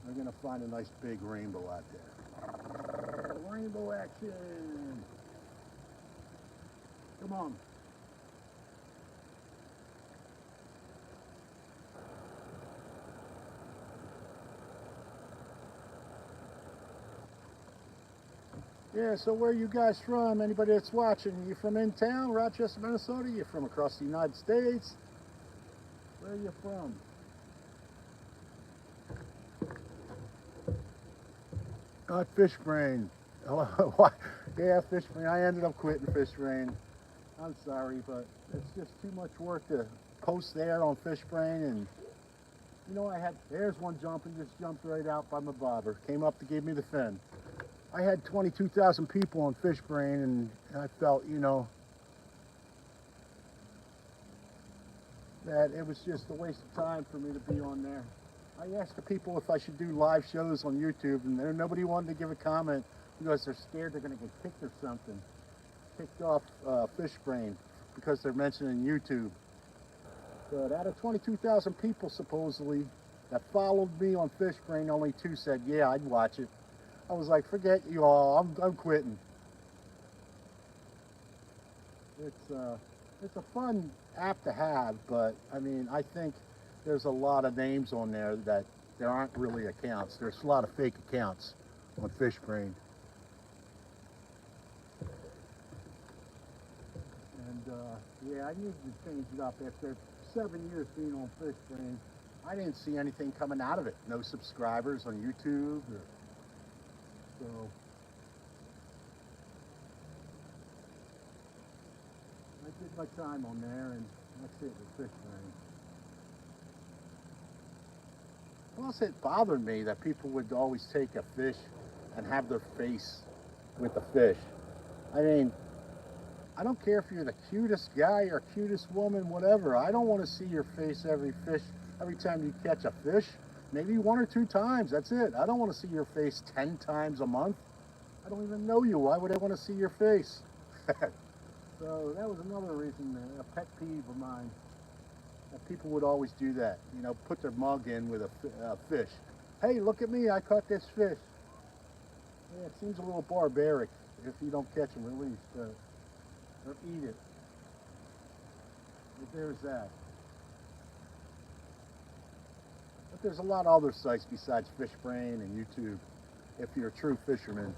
We're going to find a nice big rainbow out there. Rainbow action! Come on. Yeah, so where are you guys from? Anybody that's watching? You from in town, Rochester, Minnesota? You from across the United States? Where are you from? Not Fish Brain. Hello. Yeah, Fish Brain. I ended up quitting Fish Brain. I'm sorry, but it's just too much work to post there on Fish Brain. And you know, there's one jumping, just jumped right out by my bobber. Came up to give me the fin. I had 22,000 people on Fish Brain, and I felt, you know, that it was just a waste of time for me to be on there. I asked the people if I should do live shows on YouTube, and nobody wanted to give a comment because they're scared they're going to get kicked or something. Kicked off Fish Brain because they're mentioning YouTube. But out of 22,000 people, supposedly, that followed me on Fish Brain, only 2 said, yeah, I'd watch it. I was like, forget you all, I'm quitting. It's a fun app to have, but I mean, I think there's a lot of names on there that there aren't really accounts. There's a lot of fake accounts on Fish Brain. And yeah, I needed to change it up. After 7 years being on Fish Brain, I didn't see anything coming out of it. No subscribers on YouTube. So I did my time on there, and that's it with Fish Brain. Plus, it bothered me that people would always take a fish and have their face with the fish. I mean, I don't care if you're the cutest guy or cutest woman, whatever. I don't want to see your face every time you catch a fish. Maybe 1 or 2 times, that's it. I don't want to see your face 10 times a month. I don't even know you. Why would I want to see your face? So that was another reason, a pet peeve of mine, that people would always do that. You know, put their mug in with a fish. Hey, look at me, I caught this fish. Yeah, it seems a little barbaric if you don't catch them at least, or eat it. But there's that. But there's a lot of other sites besides Fish Brain and YouTube if you're a true fisherman.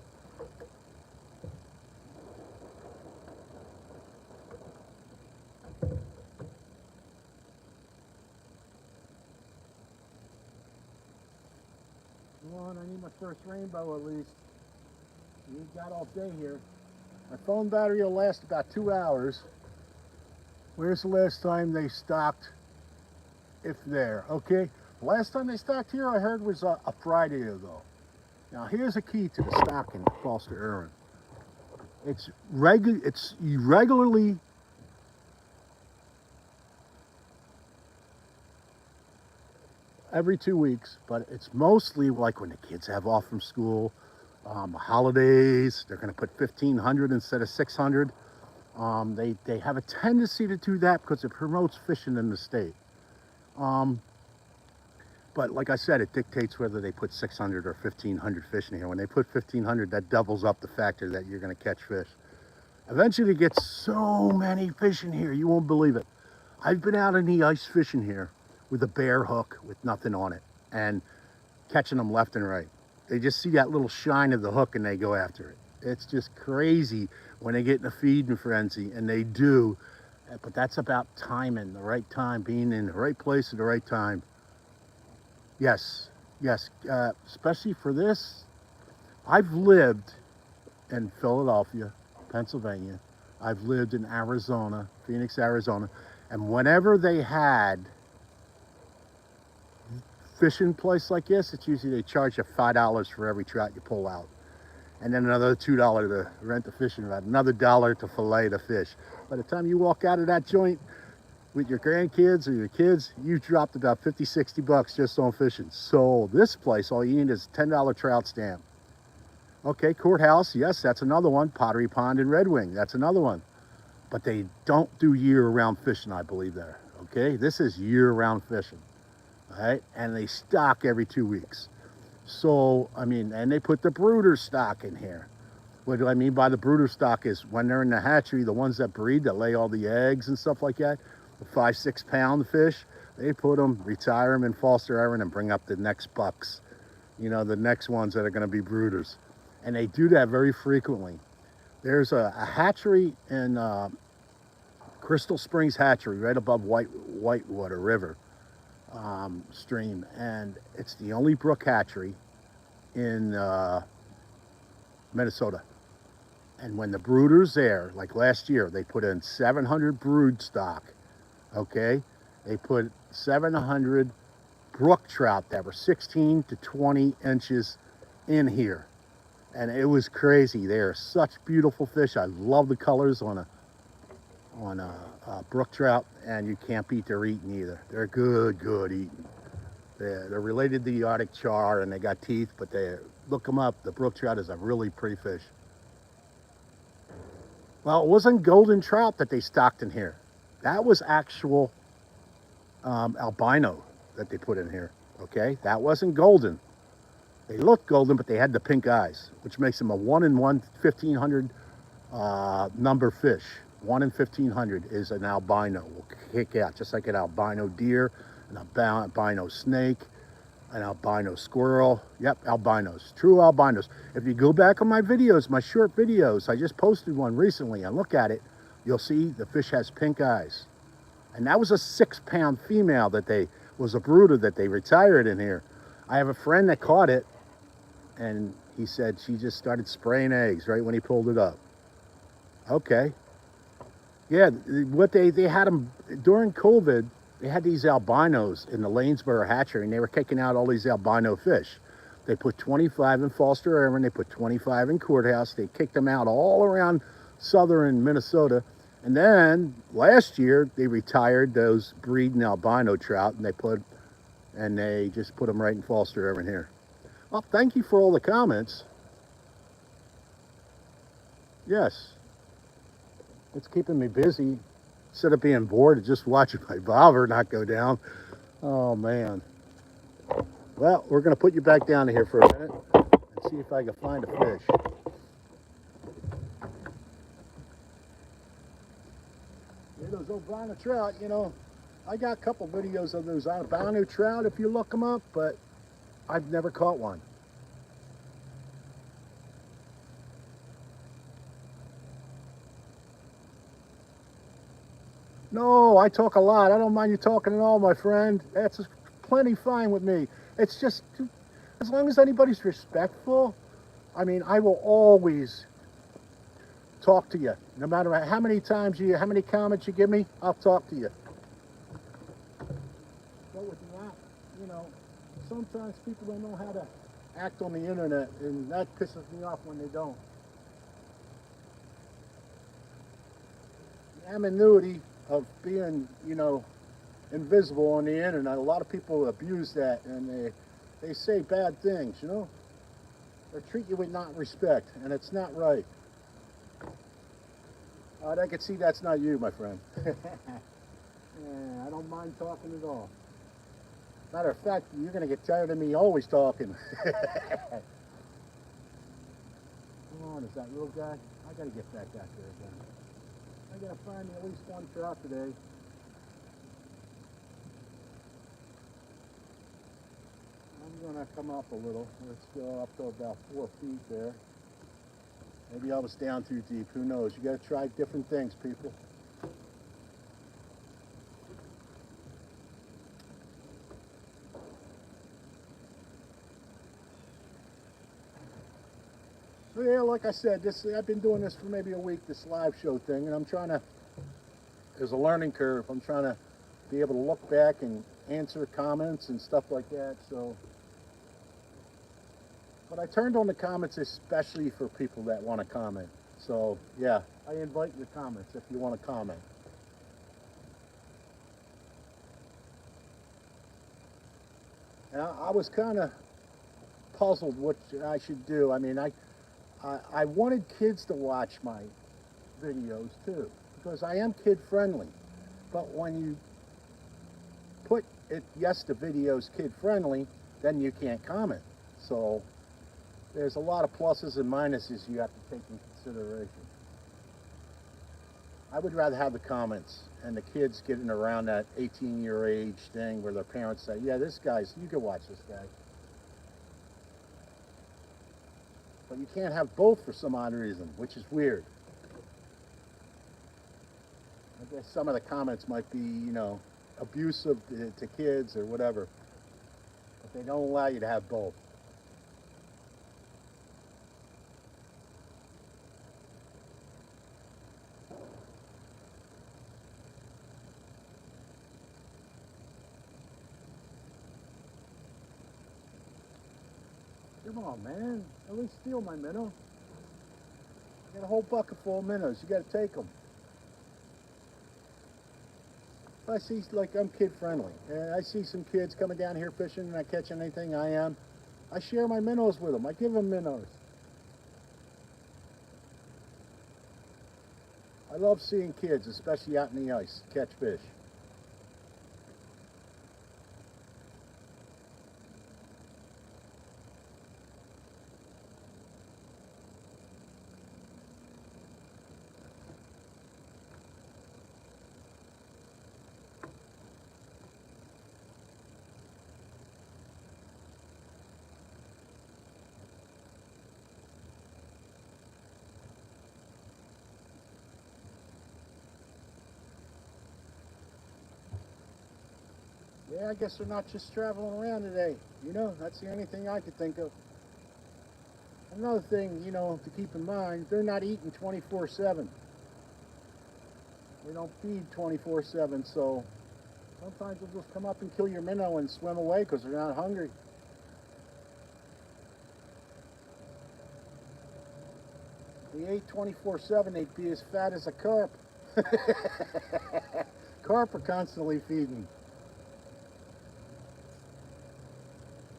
Come on, I need my first rainbow at least. We've got all day here. My phone battery will last about 2 hours. Where's the last time they stocked? If there, okay? The last time they stocked here, I heard was a Friday ago. Now here's a key to the stocking, Foster Irwin. It's regularly every 2 weeks, but it's mostly like when the kids have off from school, holidays. They're going to put 1,500 instead of 600. They have a tendency to do that because it promotes fishing in the state. But like I said, it dictates whether they put 600 or 1,500 fish in here. When they put 1,500, that doubles up the factor that you're going to catch fish. Eventually, it gets so many fish in here, you won't believe it. I've been out in the ice fishing here with a bare hook with nothing on it and catching them left and right. They just see that little shine of the hook and they go after it. It's just crazy when they get in a feeding frenzy, and they do. But that's about timing, the right time, being in the right place at the right time. Yes, yes, especially for this. I've lived in Philadelphia, Pennsylvania. I've lived in Arizona, Phoenix, Arizona. And whenever they had fishing place like this, it's usually they charge you $5 for every trout you pull out. And then another $2 to rent the fishing rod, another $1 to fillet the fish. By the time you walk out of that joint with your grandkids or your kids, you've dropped about 50, 60 bucks just on fishing. So this place, all you need is a $10 trout stamp. Okay, Courthouse, yes, that's another one. Pottery Pond and Red Wing, that's another one. But they don't do year-round fishing, I believe, there. Okay, this is year-round fishing. All right, and they stock every 2 weeks. So, I mean, and they put the brooder stock in here. What do I mean by the brooder stock is when they're in the hatchery, the ones that breed, that lay all the eggs and stuff like that, the 5-6 pound fish, they put them, retire them in Foster Irwin and bring up the next bucks. You know, the next ones that are going to be brooders. And they do that very frequently. There's a hatchery in Crystal Springs Hatchery right above Whitewater River stream, and it's the only brook hatchery in Minnesota. And when the brooders there, like last year, they put in 700 brood stock. Okay, they put 700 brook trout that were 16 to 20 inches in here, and it was crazy. They are such beautiful fish. I love the colors on a brook trout, and you can't beat their eating either. They're good eating. They're related to the Arctic char, and they got teeth, but they look them up. The brook trout is a really pretty fish. Well, it wasn't golden trout that they stocked in here. That was actual albino that they put in here. Okay, that wasn't golden. They looked golden, but they had the pink eyes, which makes them a 1 in 1,500 number fish. 1 in 1,500 is an albino. Will kick out just like an albino deer, an albino snake, an albino squirrel. Yep, albinos, true albinos. If you go back on my videos, my short videos, I just posted one recently and look at it, you'll see the fish has pink eyes. And that was a 6 pound female that was a brooder that they retired in here. I have a friend that caught it, and he said she just started spraying eggs right when he pulled it up. Okay. Yeah, what they had them during COVID. They had these albinos in the Lanesboro hatchery, and they were kicking out all these albino fish. They put 25 in Foster Irwin, they put 25 in Courthouse. They kicked them out all around southern Minnesota. And then last year they retired those breeding albino trout, and they just put them right in Foster Irwin here. Well, thank you for all the comments. Yes. It's keeping me busy instead of being bored and just watching my bobber not go down. Oh, man. Well, we're going to put you back down here for a minute and see if I can find a fish. Yeah, those albino trout, you know, I got a couple videos of those albino trout if you look them up, but I've never caught one. No, I talk a lot. I don't mind you talking at all, my friend. That's plenty fine with me. It's just As long as anybody's respectful, I mean, I will always talk to you. No matter how many times how many comments you give me, I'll talk to you. But with that, you know, sometimes people don't know how to act on the internet, and that pisses me off when they don't. The anonymity of being, you know, invisible on the internet. A lot of people abuse that, and they say bad things, you know. They treat you with not respect, and it's not right. I can see that's not you, my friend. Yeah, I don't mind talking at all. Matter of fact, you're going to get tired of me always talking. Come on, is that little guy? I got to get back out there again. I got to find me at least one trout today. I'm going to come up a little. Let's go up to about 4 feet there. Maybe I was down too deep. Who knows? You got to try different things, people. So yeah, like I said, I've been doing this for maybe a week, this live show thing, and I'm trying to, there's a learning curve. I'm trying to be able to look back and answer comments and stuff like that. So, but I turned on the comments especially for people that want to comment. So yeah, I invite your comments if you want to comment. And I was kind of puzzled what I should do. I mean, I wanted kids to watch my videos too, because I am kid friendly. But when you put it, yes, the video's kid friendly, then you can't comment. So there's a lot of pluses and minuses you have to take into consideration. I would rather have the comments and the kids getting around that 18-year age thing where their parents say, yeah, this guy's, you can watch this guy. But you can't have both for some odd reason, which is weird. I guess some of the comments might be, you know, abusive to kids or whatever. But they don't allow you to have both. Come on, man. At least steal my minnow. I got a whole bucket full of minnows. You got to take them. I see, like, I'm kid friendly. And I see some kids coming down here fishing and not catching anything. I share my minnows with them. I give them minnows. I love seeing kids, especially out in the ice, catch fish. Yeah, I guess they're not just traveling around today. You know, that's the only thing I could think of. Another thing, you know, to keep in mind, they're not eating 24/7. They don't feed 24/7, so sometimes they'll just come up and kill your minnow and swim away because they're not hungry. If they ate 24/7, they'd be as fat as a carp. Carp are constantly feeding.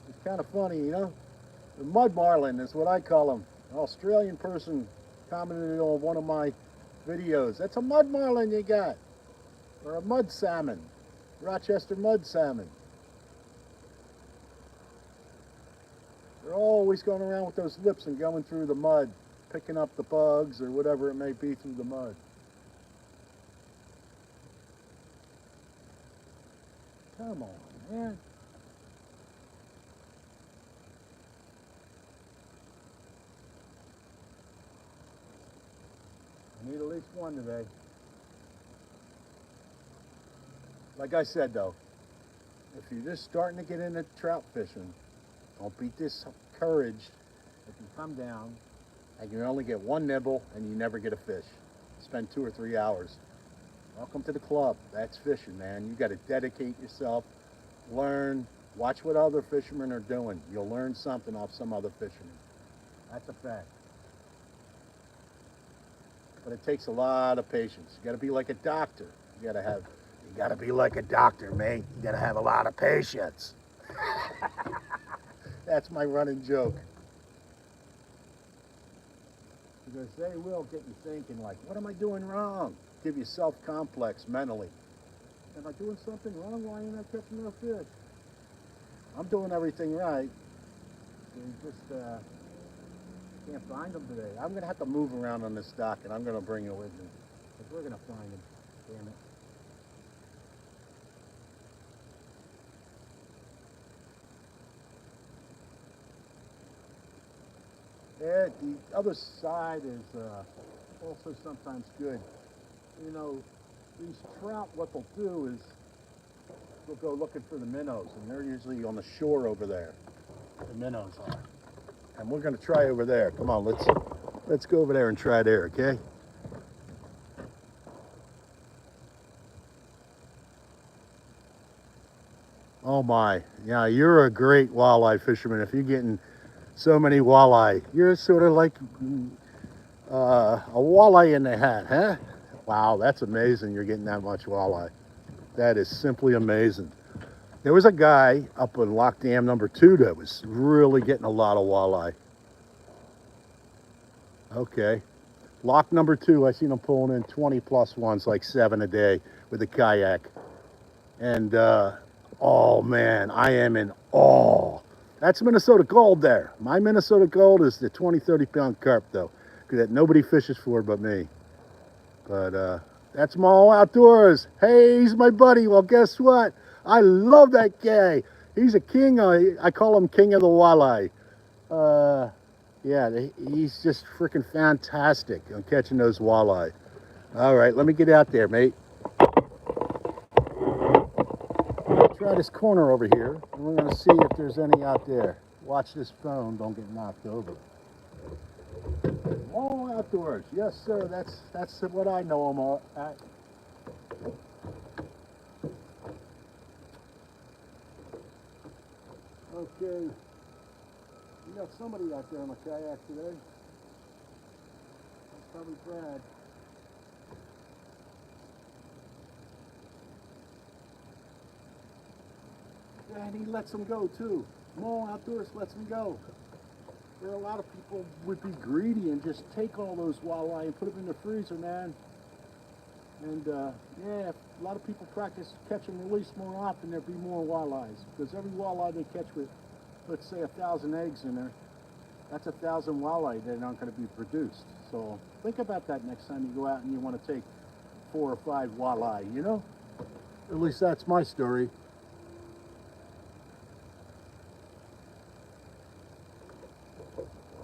It's kind of funny, you know. The mud marlin is what I call them. An Australian person commented on one of my videos. That's a mud marlin you got. Or a mud salmon. Rochester mud salmon. They're always going around with those lips and going through the mud, picking up the bugs or whatever it may be through the mud. Come on, man. I need at least one today. Like I said though, if you're just starting to get into trout fishing, Don't be discouraged if you come down and you only get one nibble and you never get a fish. Spend 2 or 3 hours. Welcome to the club. That's fishing, man. You got to dedicate yourself, learn, watch what other fishermen are doing. You'll learn something off some other fishermen. That's a fact. But it takes a lot of patience. You got to be like a doctor. You got to be like a doctor, mate. You got to have a lot of patience. That's my running joke. Because they will get you thinking like, what am I doing wrong? Give you self-complex mentally. Am I doing something wrong? Why ain't I catching no fish? I'm doing everything right. You just can't find them today. I'm going to have to move around on this dock, and I'm going to bring you with me. Because we're going to find them. Damn it. Yeah, the other side is also sometimes good. You know, these trout, what they'll do is they'll go looking for the minnows, and they're usually on the shore over there. The minnows are. And we're going to try over there. Come on, let's go over there and try there, okay? Oh my, yeah, you're a great walleye fisherman. If you're getting so many walleye, you're sort of like a walleye in the hat, huh? Wow, that's amazing. You're getting that much walleye. That is simply amazing. There was a guy up in Lock Dam number 2 that was really getting a lot of walleye. Okay. Lock number 2, I seen him pulling in 20 plus ones, like 7 a day with a kayak. And, oh man, I am in awe. That's Minnesota Gold there. My Minnesota Gold is the 20, 30 pound carp though, that nobody fishes for but me. But that's Mall Outdoors. Hey, he's my buddy. Well, guess what? I love that guy. He's a king. I call him King of the Walleye. Yeah, he's just freaking fantastic on catching those walleye. All right, let me get out there, mate. Try this corner over here, and we're going to see if there's any out there. Watch this phone, don't get knocked over. All Outdoors, yes sir, that's what I know them all at. Okay, we got somebody out there on a kayak today. That's probably Brad. Yeah, and he lets them go too. Mall Outdoors lets them go. Where a lot of people would be greedy and just take all those walleye and put them in the freezer, man. And yeah, if a lot of people practice catch and release more often, there'd be more walleyes. Because every walleye they catch with, let's say, 1,000 eggs in there, that's 1,000 walleye that aren't going to be produced. So think about that next time you go out and you want to take 4 or 5 walleye, you know? At least that's my story.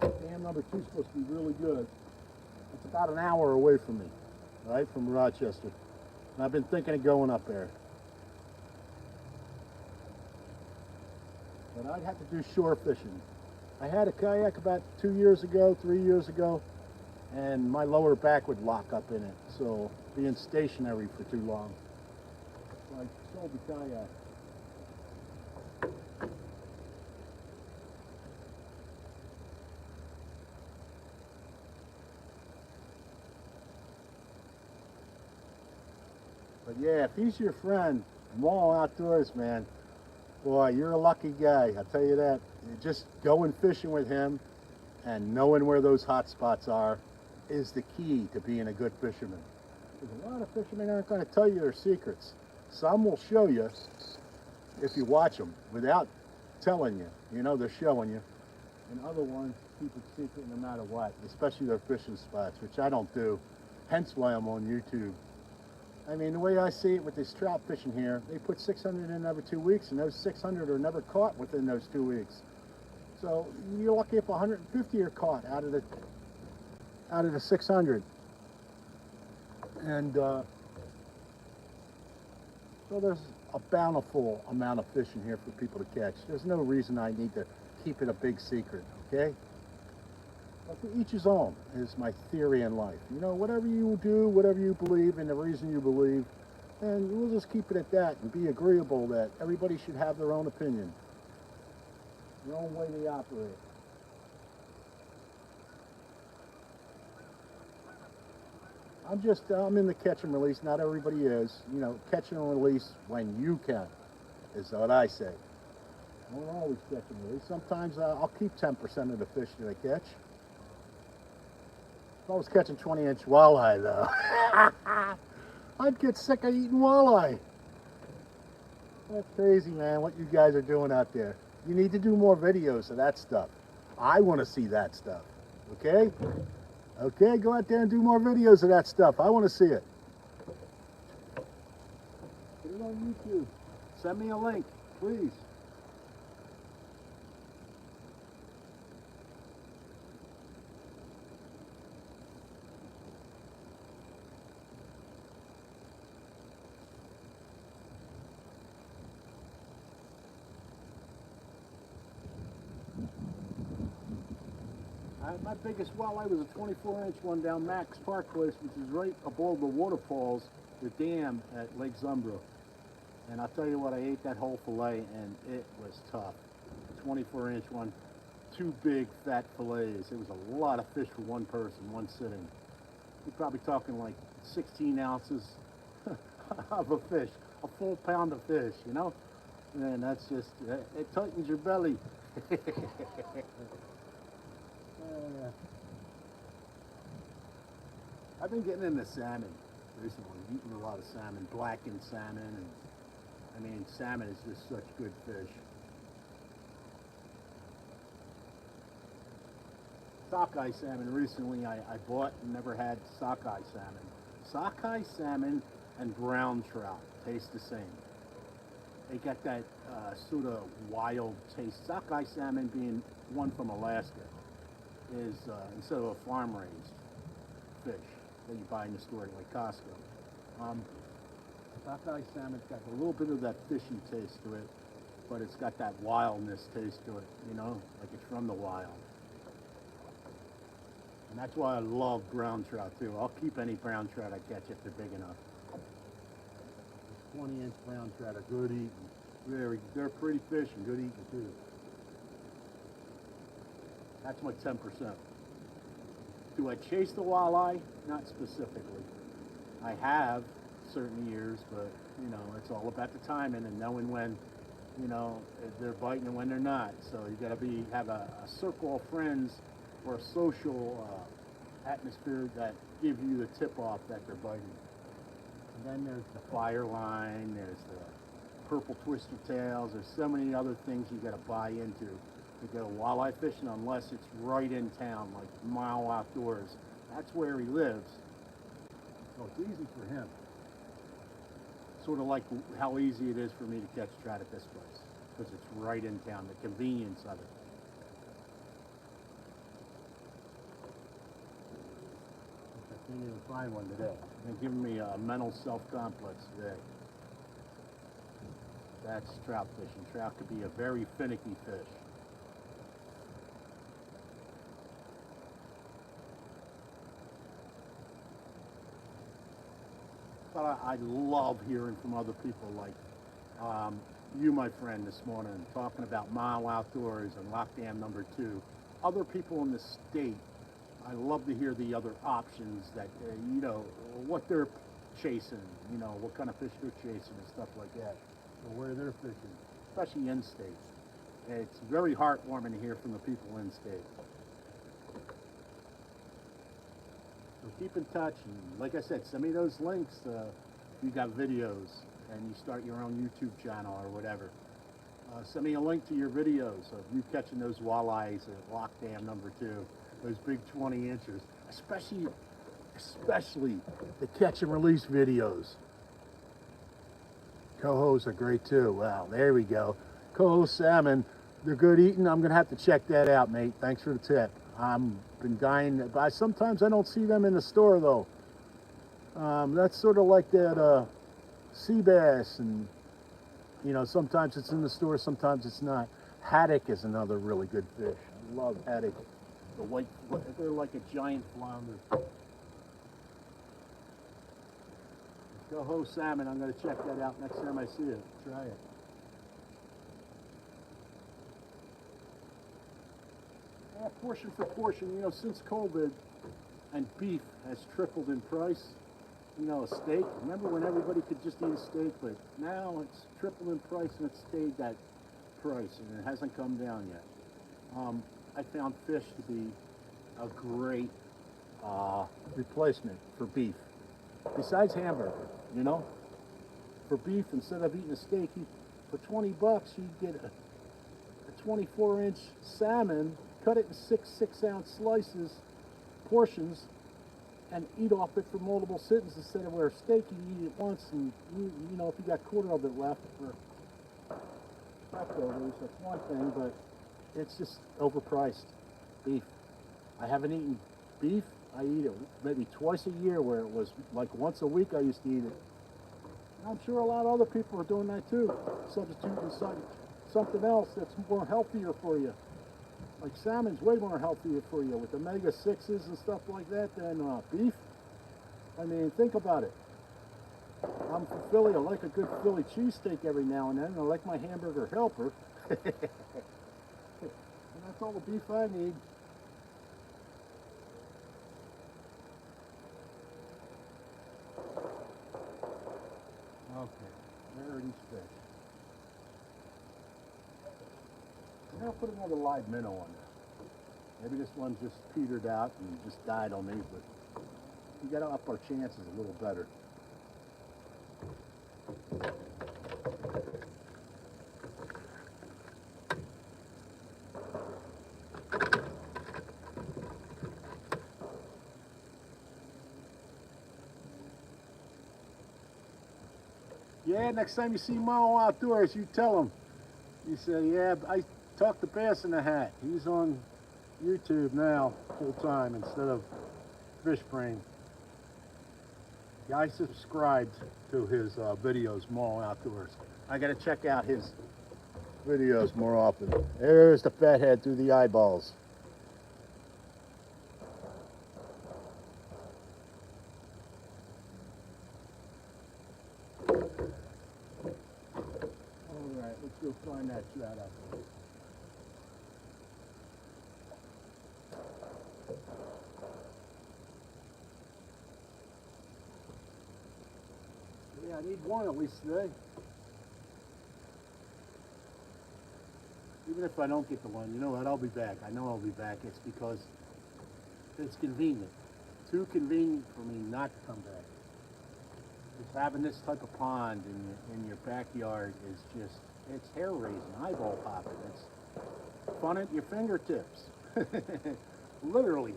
Dam number 2 is supposed to be really good. It's about an hour away from me, right, from Rochester. And I've been thinking of going up there. But I'd have to do shore fishing. I had a kayak about 2 years ago, 3 years ago, and my lower back would lock up in it. So being stationary for too long. So I sold the kayak. But yeah, if he's your friend, Mall Outdoors, man, boy, you're a lucky guy. I'll tell you that. You just going fishing with him and knowing where those hot spots are is the key to being a good fisherman. Because a lot of fishermen aren't going to tell you their secrets. Some will show you if you watch them without telling you. You know, they're showing you. And other ones keep it secret no matter what, especially their fishing spots, which I don't do. Hence why I'm on YouTube. I mean, the way I see it with this trout fishing here, they put 600 in every 2 weeks, and those 600 are never caught within those 2 weeks. So you're lucky if 150 are caught out of the 600. And so there's a bountiful amount of fishing here for people to catch. There's no reason I need to keep it a big secret, okay? But to each his own is my theory in life. You know, whatever you do, whatever you believe, and the reason you believe, and we'll just keep it at that and be agreeable that everybody should have their own opinion, their own way they operate. I'm in the catch and release. Not everybody is. You know, catch and release when you can is what I say. I don't always catch and release. Sometimes I'll keep 10% of the fish that I catch. If I was catching 20-inch walleye, though, I'd get sick of eating walleye. That's crazy, man, what you guys are doing out there. You need to do more videos of that stuff. I want to see that stuff, okay? Okay, go out there and do more videos of that stuff. I want to see it. Put it on YouTube. Send me a link, please. My biggest walleye was a 24-inch one down Max Park Place, which is right above the waterfalls, the dam at Lake Zumbro. And I'll tell you what, I ate that whole fillet, and it was tough. 24-inch one, two big fat fillets. It was a lot of fish for one person, one sitting. You're probably talking like 16 ounces of a fish, a full pound of fish, you know? And that's just, it tightens your belly. I've been getting into salmon recently, eating a lot of salmon, blackened salmon, and I mean, salmon is just such good fish. Sockeye salmon recently I bought and never had sockeye salmon. Sockeye salmon and brown trout taste the same. They got that sort of wild taste. Sockeye salmon being one from Alaska is instead of a farm-raised fish that you buy in the store like Costco. Sockeye salmon's got a little bit of that fishy taste to it, but it's got that wildness taste to it, you know, like it's from the wild. And that's why I love brown trout too. I'll keep any brown trout I catch if they're big enough. 20-inch brown trout are good eating. They're pretty fish and good eating too. That's my 10%. Do I chase the walleye? Not specifically. I have certain years, but you know, it's all about the timing and knowing when, you know, they're biting and when they're not. So you got to have a circle of friends or a social atmosphere that give you the tip-off that they're biting. And then there's the fire line, there's the purple twister tails, there's so many other things you got to buy into to go walleye fishing unless it's right in town, like Mile Outdoors. That's where he lives. So it's easy for him. Sort of like how easy it is for me to catch trout at this place, because it's right in town, the convenience of it. I can't even find one today. They're giving me a mental self-complex today. That's trout fishing. Trout could be a very finicky fish. But I love hearing from other people like you, my friend, this morning, talking about Mile Outdoors and Lock Dam number 2. Other people in the state, I love to hear the other options that, you know, what they're chasing, you know, what kind of fish they're chasing and stuff like that, or where they're fishing, especially in-state. It's very heartwarming to hear from the people in-state. So keep in touch, and like I said, send me those links if you got videos and you start your own YouTube channel or whatever. Send me a link to your videos of you catching those walleyes at Lock Dam number 2, those big 20 inches, especially the catch and release videos. Cohos are great too. Wow, there we go. Coho salmon, they're good eating. I'm gonna have to check that out, mate. Thanks for the tip. I'm been dying, but sometimes I don't see them in the store though. That's sort of like that sea bass, and you know, sometimes it's in the store, sometimes it's not. Haddock is another really good fish. I love haddock. The white, they're like a giant flounder. Coho salmon, I'm going to check that out next time I see it. Try it. Yeah, portion for portion, you know, since COVID and beef has tripled in price, you know, a steak, remember when everybody could just eat a steak, but now it's tripled in price and it's stayed that price and it hasn't come down yet. I found fish to be a great replacement for beef. Besides hamburger, you know, for beef, instead of eating a steak, for 20 bucks, you get a 24-inch salmon, cut it in six-ounce slices, portions, and eat off it for multiple sittings instead of where a steak you eat it once, and you know, if you got a quarter of it left for leftovers, that's one thing, but it's just overpriced. Beef. I haven't eaten beef. I eat it maybe twice a year, where it was like once a week I used to eat it. And I'm sure a lot of other people are doing that too, substituting something else that's more healthier for you. Like salmon's way more healthier for you with omega-6s and stuff like that than beef. I mean, think about it. I'm from Philly. I like a good Philly cheesesteak every now and then. And I like my hamburger helper. And that's all the beef I need. Okay, where are these fish? I'm gonna put another live minnow on there. Maybe this one just petered out and just died on me, but we gotta up our chances a little better. Yeah, next time you see Mo outdoors, you tell him. You say, yeah, I talked to Bass in the Hat. He's on YouTube now, full time, instead of Fish Brain. I subscribed to his videos, Mo Outdoors. I gotta check out his videos more often. There's the fathead through the eyeballs. Alright, let's go find that trout out there. Yeah, I need one at least today. Even if I don't get the one, you know what, I'll be back. I know I'll be back. It's because it's convenient. Too convenient for me not to come back. Just having this type of pond in your backyard is just, it's hair raising, eyeball popping. It's fun at your fingertips. Literally.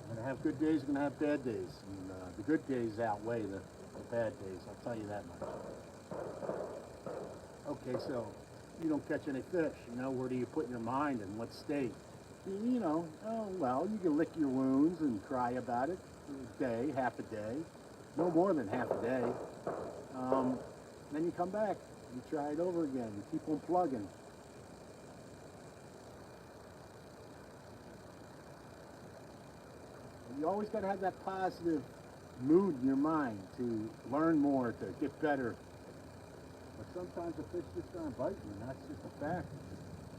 I'm gonna have good days, I'm gonna have bad days. And the good days outweigh the bad days, I'll tell you that much. Okay, so you don't catch any fish, you know, where do you put your mind in what state? You know, oh well, you can lick your wounds and cry about it for a day, half a day, no more than half a day. Then you come back, you try it over again, you keep on plugging. You always got to have that positive mood in your mind to learn more, to get better. But sometimes the fish just aren't biting, and that's just a fact.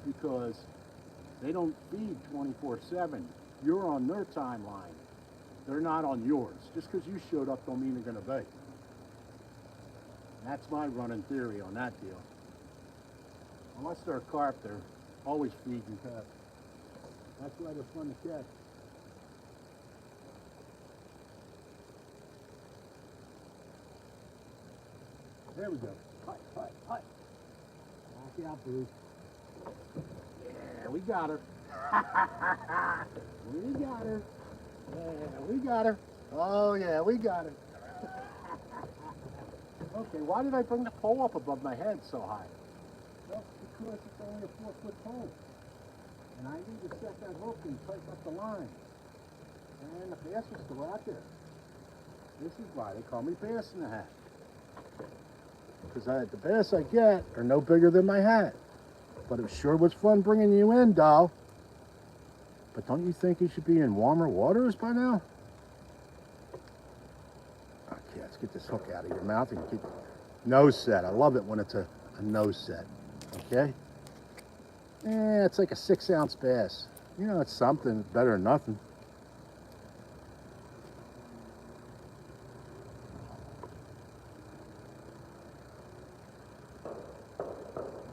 Because they don't feed 24/7. You're on their timeline. They're not on yours. Just because you showed up don't mean they're going to bite. And that's my running theory on that deal. Unless they're a carp, they're always feeding carp. That's why they're fun to catch. There we go. Hut. Walk out, Bruce. Yeah, we got her. We got her. Yeah, we got her. Oh, yeah, we got her. Okay, why did I bring the pole up above my head so high? Well, because it's only a 4-foot pole. And I need to set that hook and tighten up the line. And the bass are still out there. This is why they call me Bass in the Hat. because the bass I get are no bigger than my hat. But it sure was fun bringing you in, doll. But don't you think you should be in warmer waters by now? Okay, let's get this hook out of your mouth and get nose set. I love it when it's a nose set. Okay? It's like a 6-ounce bass. You know, it's something. It's better than nothing.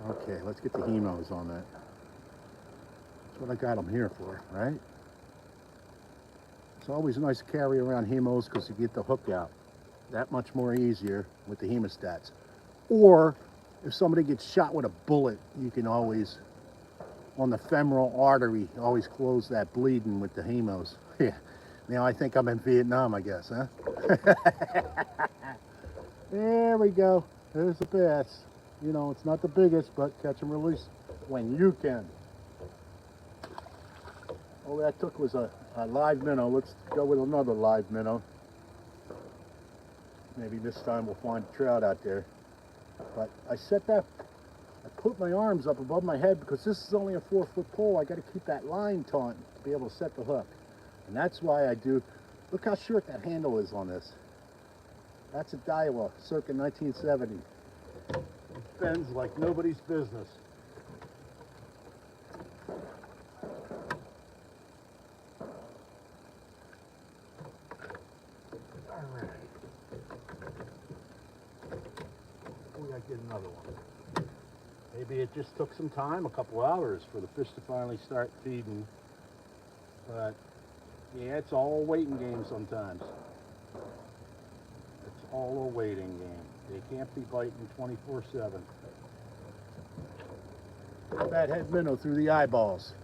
Okay, let's get the hemos on that. That's what I got them here for, right? It's always nice to carry around hemos because you get the hook out. That much more easier with the hemostats. Or if somebody gets shot with a bullet, you can always, on the femoral artery, always close that bleeding with the hemos. Yeah. Now I think I'm in Vietnam, I guess, huh? There we go. There's the bass. You know, it's not the biggest, but catch and release when you can. All that took was a live minnow. Let's go with another live minnow. Maybe this time we'll find a trout out there. But I put my arms up above my head because this is only a 4-foot pole. I got to keep that line taut to be able to set the hook. And that's why I do. Look how short that handle is on this. That's a Daiwa, circa 1970. It bends like nobody's business. All right. We gotta get another one. Maybe it just took some time, a couple hours, for the fish to finally start feeding. But yeah, it's all a waiting game sometimes. It's all a waiting game. They can't be biting 24/7. Get that head minnow through the eyeballs.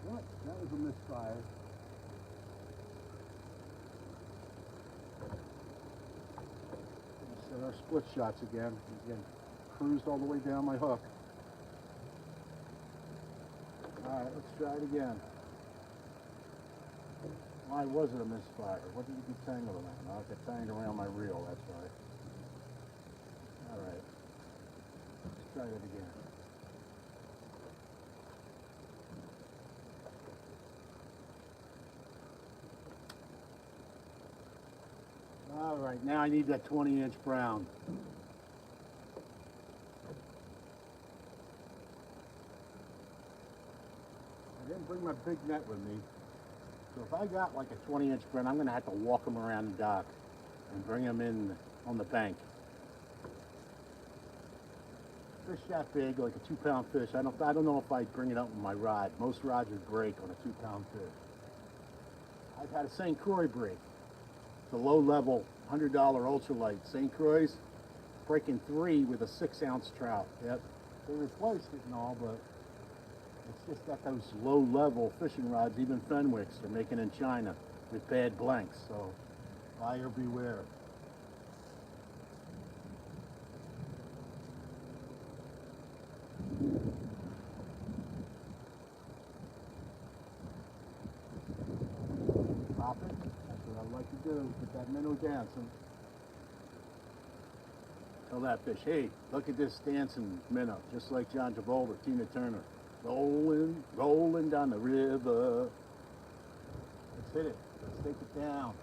What? That was a misfire. Set our split shots again. Again, cruised all the way down my hook. All right, let's try it again. Why was it a misfire? What did you get tangled around? I got tangled around my reel, that's why. All right, let's try it again. All right, now I need that 20-inch brown. I didn't bring my big net with me. So if I got like a 20-inch brown, I'm going to have to walk them around the dock and bring them in on the bank. Fish that big, like a 2-pound fish, I don't know if I'd bring it up with my rod. Most rods would break on a 2-pound fish. I've had a St. Croix break. It's a low-level $100 ultralight. St. Croix breaking 3 with a 6-ounce trout. Yep, they replaced it and all, but it's just that those low-level fishing rods, even Fenwicks, they're making in China with bad blanks. So buyer beware. Pop it. That's what I like to do. Get that minnow dancing. Tell that fish, hey, look at this dancing minnow, just like John Travolta, Tina Turner. Rolling, rolling down the river. Let's hit it. Let's take it down.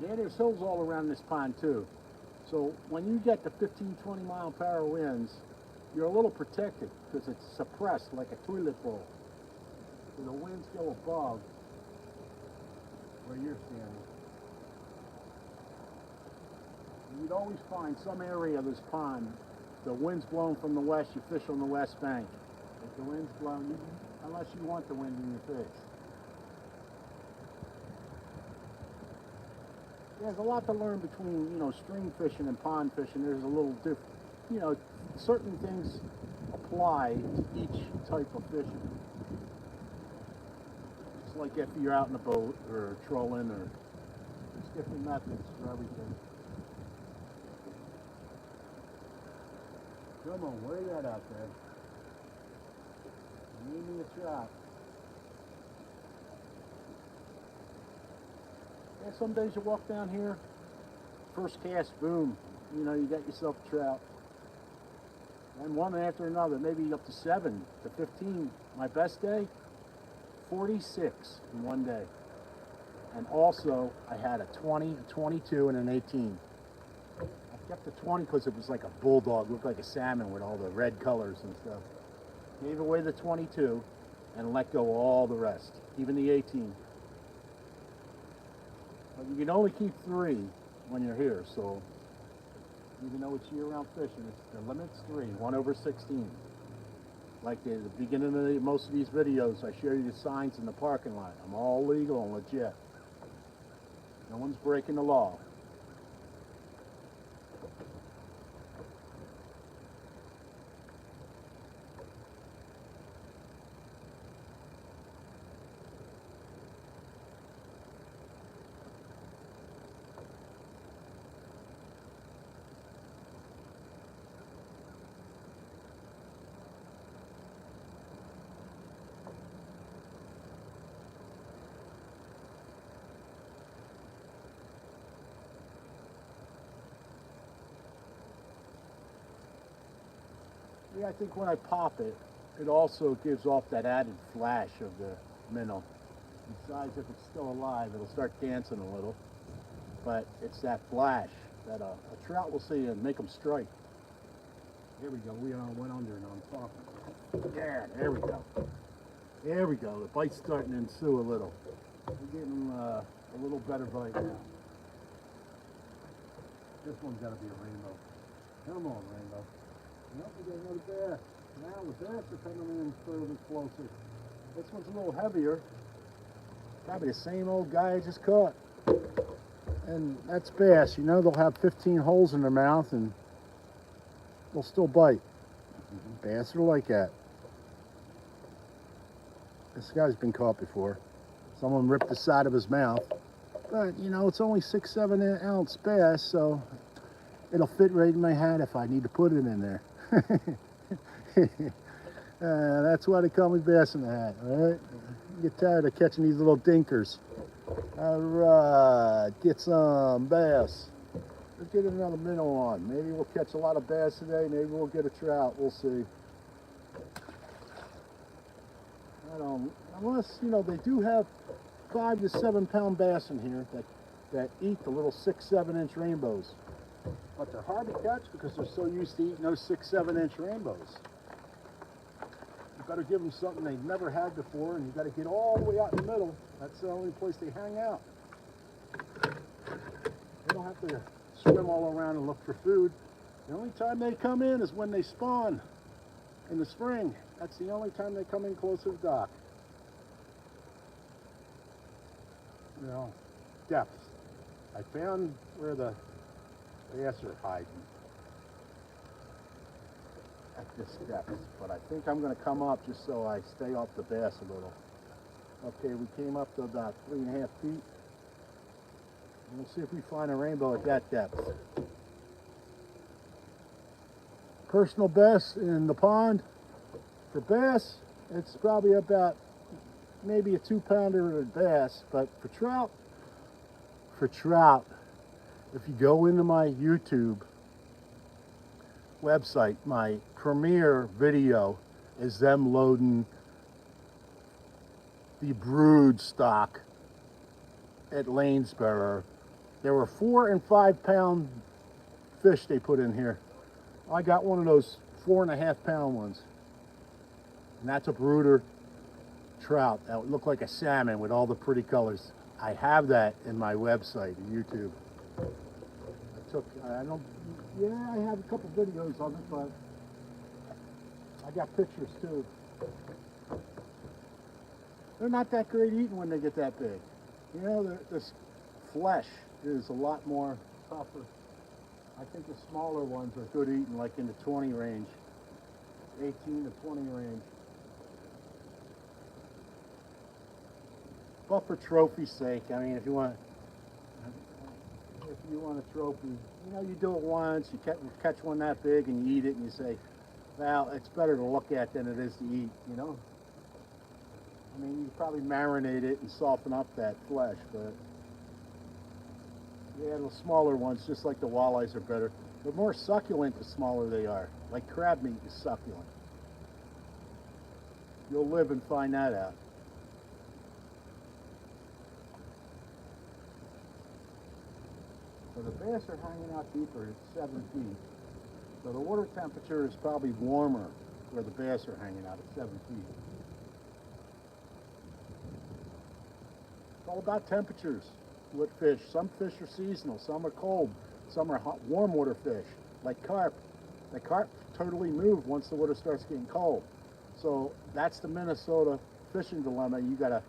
Yeah, there's hills all around this pond too. So when you get the 15, 20 mile per hour winds, you're a little protected because it's suppressed like a toilet bowl. So the winds go above where you're standing. You'd always find some area of this pond, the wind's blowing from the west, you fish on the west bank. If the wind's blowing, unless you want the wind in your face. There's a lot to learn between, stream fishing and pond fishing. There's a little different, certain things apply to each type of fishing. It's like if you're out in a boat or trolling, or there's different methods for everything. Come on, where you at out there? I need me a trout. Yeah, some days you walk down here, first cast, boom, you got yourself a trout. And one after another, maybe up to 7 to 15. My best day, 46 in one day. And also, I had a 20, a 22, and an 18. I kept the 20 because it was like a bulldog, looked like a salmon with all the red colors and stuff. Gave away the 22 and let go all the rest, even the 18. But you can only keep 3 when you're here, so even though it's year-round fishing, the limit's 3, 1/16. Like at the beginning of most of these videos, I show you the signs in the parking lot. I'm all legal and legit. No one's breaking the law. Yeah, I think when I pop it, it also gives off that added flash of the minnow. Besides, if it's still alive, it'll start dancing a little. But it's that flash that a trout will see and make them strike. Here we go. We went under and I'm talking. Yeah, there we go. There we go. The bite's starting to ensue a little. We're getting a little better bite now. This one's got to be a rainbow. Come on, rainbow. Nope, we got another bass. Now the bass are coming in further closer. This one's a little heavier. Probably the same old guy I just caught. And that's bass. They'll have 15 holes in their mouth and they'll still bite. Bass are like that. This guy's been caught before. Someone ripped the side of his mouth. But, it's only 6-7 ounce bass, so it'll fit right in my hat if I need to put it in there. That's why they call me Bass in the Hat, all right? You get tired of catching these little dinkers. All right, get some bass. Let's get another minnow on. Maybe we'll catch a lot of bass today. Maybe we'll get a trout. We'll see. Unless, they do have 5 to 7 pound bass in here that eat the little 6-7 inch rainbows. But they're hard to catch because they're so used to eating those 6-7 inch rainbows. You better give them something they've never had before, and you got to get all the way out in the middle. That's the only place they hang out. They don't have to swim all around and look for food. The only time they come in is when they spawn in the spring. That's the only time they come in close to the dock. Depths. I found where the bass are hiding at this depth, but I think I'm going to come up just so I stay off the bass a little. Okay, we came up to about 3.5 feet. We'll see if we find a rainbow at that depth. Personal best in the pond for bass, it's probably about maybe a 2-pounder of bass, but for trout, if you go into my YouTube website, my premiere video is them loading the brood stock at Lanesboro. There were 4 and 5 pound fish they put in here. I got one of those 4.5 pound ones. And that's a brooder trout that would look like a salmon with all the pretty colors. I have that in my website, YouTube. I have a couple videos of it, but I got pictures too. They're not that great eating when they get that big. You know, this flesh is a lot more tougher. I think the smaller ones are good eating, like in the 20 range, 18 to 20 range. But for trophy's sake, I mean, if you want a trophy, you know, you do it once, you catch one that big and you eat it and you say, well, it's better to look at than it is to eat, you know? I mean, you probably marinate it and soften up that flesh, but yeah, the smaller ones, just like the walleyes, are better. They're more succulent the smaller they are. Like crab meat is succulent. You'll live and find that out. So the bass are hanging out deeper at 7 feet. So the water temperature is probably warmer where the bass are hanging out at 7 feet. It's all about temperatures with fish. Some fish are seasonal, some are cold, some are hot, warm water fish, like carp. The carp totally move once the water starts getting cold. So that's the Minnesota fishing dilemma. You gotta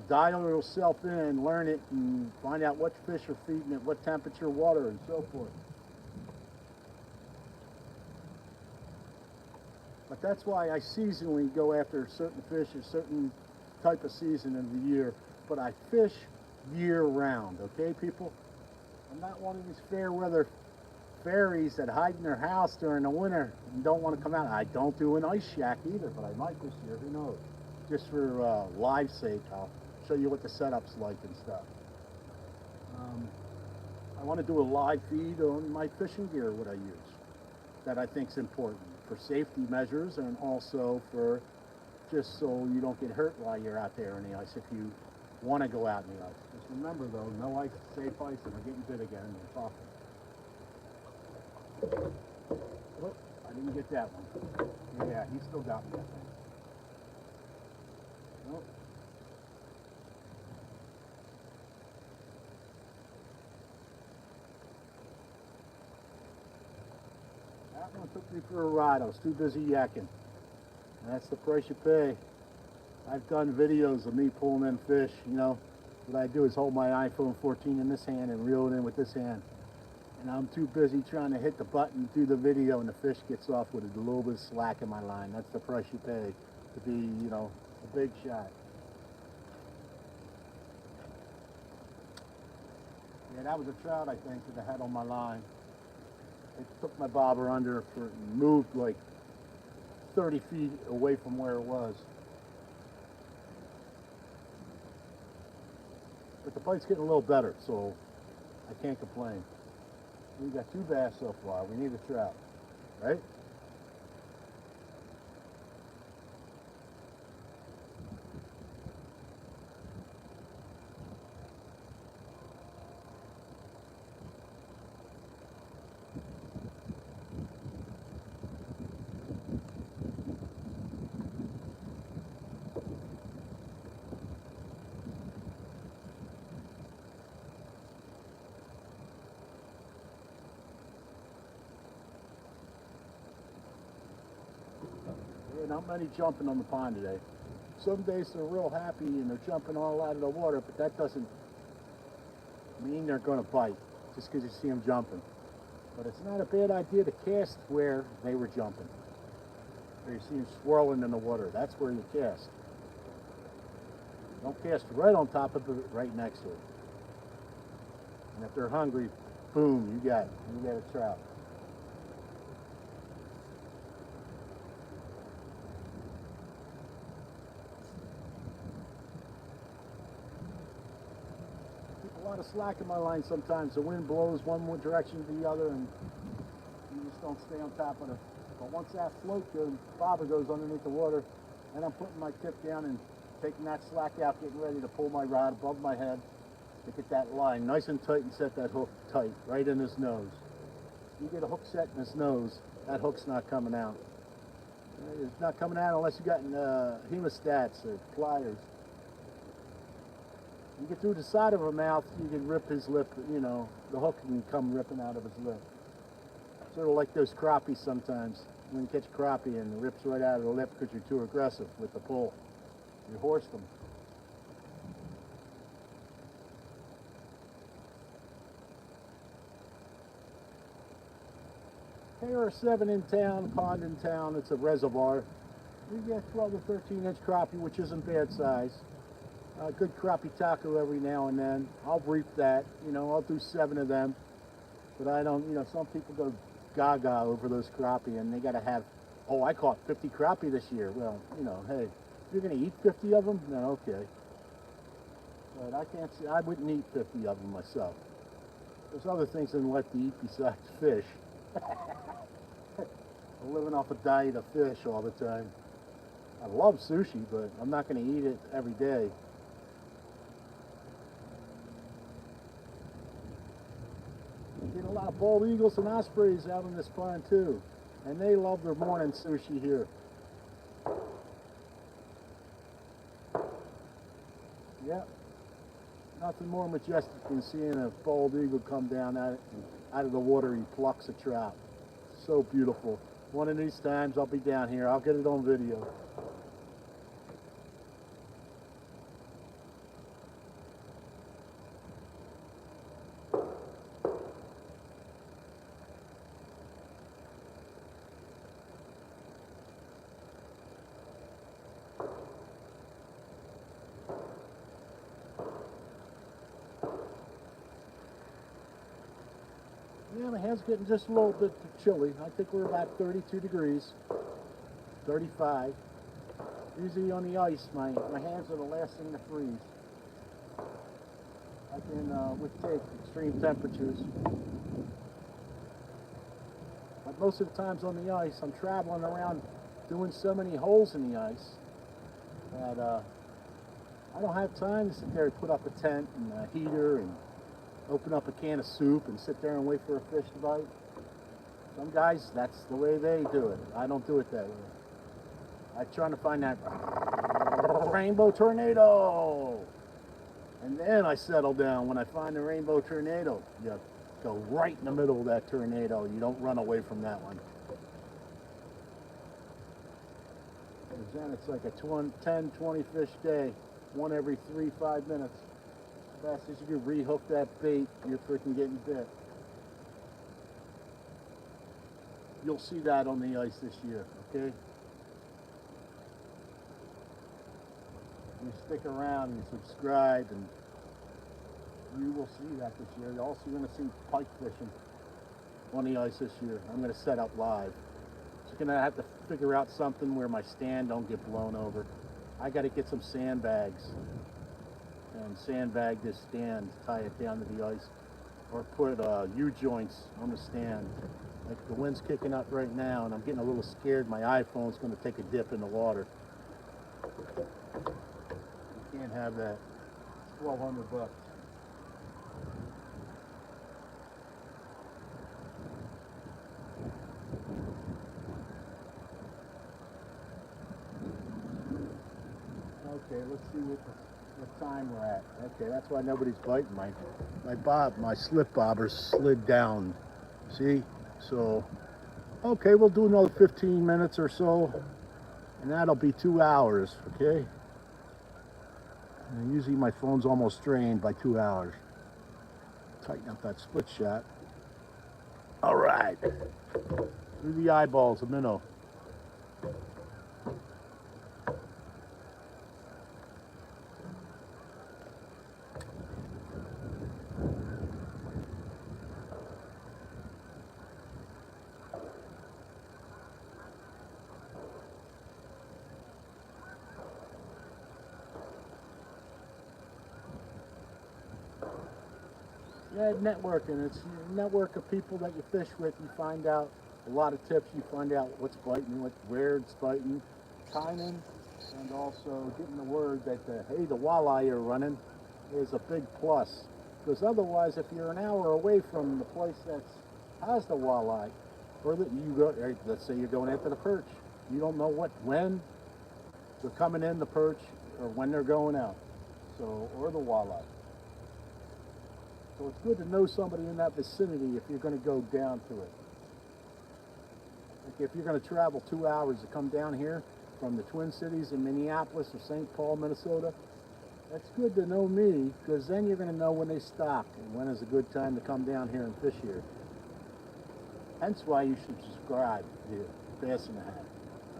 dial yourself in, learn it, and find out what fish are feeding at what temperature water and so forth. But that's why I seasonally go after certain fish a certain type of season of the year. But I fish year round, okay, people? I'm not one of these fair weather fairies that hide in their house during the winter and don't want to come out. I don't do an ice shack either, but I might this year, who knows? Just for live sake, I'll show you what the setup's like and stuff. I want to do a live feed on my fishing gear, what I use, that I think is important for safety measures and also for just so you don't get hurt while you're out there in the ice if you want to go out in the ice. Just remember though, no ice is safe ice, and we're getting bit again and we're talking. Oh, I didn't get that one. Yeah, he still got me, I think. Nope. That one took me for a ride. I was too busy yakking. And that's the price you pay. I've done videos of me pulling in fish, you know. What I do is hold my iPhone 14 in this hand and reel it in with this hand. And I'm too busy trying to hit the button, do the video, and the fish gets off with a little bit of slack in my line. That's the price you pay to be, you know, a big shot. Yeah, that was a trout, I think, that I had on my line. It took my bobber under for moved like 30 feet away from where it was. But the bite's getting a little better, so I can't complain. We got 2 bass so far. We need a trout, right? Yeah, not many jumping on the pond today. Some days they're real happy and they're jumping all out of the water, but that doesn't mean they're going to bite just because you see them jumping. But it's not a bad idea to cast where they were jumping. Where you see them swirling in the water. That's where you cast. Don't cast right on top of it, right next to it. And if they're hungry, boom, you got a trout. A lot of slack in my line sometimes. The wind blows one direction to the other and you just don't stay on top of it. But once that float goes, bobber goes underneath the water, and I'm putting my tip down and taking that slack out, getting ready to pull my rod above my head to get that line nice and tight and set that hook tight right in his nose. You get a hook set in his nose, that hook's not coming out. It's not coming out unless you got hemostats or pliers. You get through the side of her mouth, you can rip his lip, you know, the hook can come ripping out of his lip. Sort of like those crappies sometimes. when you catch crappie and it rips right out of the lip because you're too aggressive with the pull. You horse them. KR7 in town, pond in town, it's a reservoir. We get 12 to 13 inch crappie, which isn't bad size. Good crappie taco every now and then. I'll reap that, you know, I'll do 7 of them. But I don't, you know, some people go gaga over those crappie and they gotta have, oh, I caught 50 crappie this year. Well, you know, hey, if you're gonna eat 50 of them, then okay. But I can't see, I wouldn't eat 50 of them myself. There's other things in life to eat besides fish. I'm living off a diet of fish all the time. I love sushi, but I'm not going to eat it every day. Get a lot of bald eagles and ospreys out in this pond too, and they love their morning sushi here. Yep, nothing more majestic than seeing a bald eagle come down out of the water. He plucks a trout. So beautiful. One of these times I'll be down here. I'll get it on video. Yeah, my hand's getting just a little bit chilly. I think we're about 32 degrees, 35. Usually on the ice, my hands are the last thing to freeze. I can withtake extreme temperatures. But most of the times on the ice, I'm traveling around doing so many holes in the ice that I don't have time to sit there and put up a tent and a heater and open up a can of soup and sit there and wait for a fish to bite. Some guys, that's the way they do it. I don't do it that way. I'm trying to find that rainbow tornado. And then I settle down. When I find the rainbow tornado, you go right in the middle of that tornado. You don't run away from that one. Because then it's like a 10, 20 fish day. One every 3-5 minutes. As fast as you can rehook that bait, you're freaking getting bit. You'll see that on the ice this year, okay? You stick around and subscribe, and you will see that this year. You're also going to see pike fishing on the ice this year. I'm going to set up live. So you're going to have to figure out something where my stand don't get blown over. I got to get some sandbags and sandbag this stand, tie it down to the ice, or put U-joints on the stand. Like the wind's kicking up right now and I'm getting a little scared my iPhone's going to take a dip in the water. You can't have that. It's $1,200. Okay, let's see what time we're at. Okay, that's why nobody's biting. My slip bobber slid down. See? So, okay, we'll do another 15 minutes or so, and that'll be 2 hours, okay? And usually my phone's almost drained by 2 hours. Tighten up that split shot. All right. Through the eyeballs, a minnow. Yeah, networking. It's a network of people that you fish with. You find out a lot of tips. You find out what's biting, where it's biting, timing, and also getting the word that, hey, the walleye you're running is a big plus. Because otherwise, if you're an hour away from the place that has the walleye, or that you go, let's say you're going after the perch, you don't know when they're coming in the perch or when they're going out. So, or the walleye. So it's good to know somebody in that vicinity if you're going to go down to it. Like if you're going to travel 2 hours to come down here from the Twin Cities in Minneapolis or St. Paul, Minnesota, that's good to know me, because then you're going to know when they stock and when is a good time to come down here and fish here. Hence why you should subscribe to Bassin' Hat.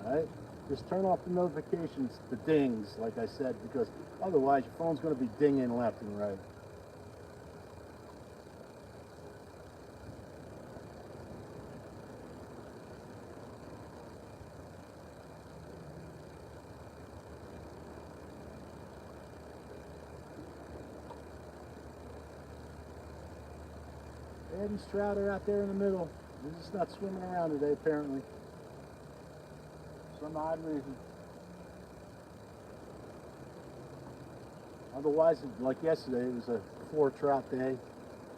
All right? Just turn off the notifications, the dings, like I said, because otherwise your phone's going to be dinging left and right. Yeah, these trout are out there in the middle. They're just not swimming around today, apparently. For some odd reason. Otherwise, like yesterday, it was a 4 trout day.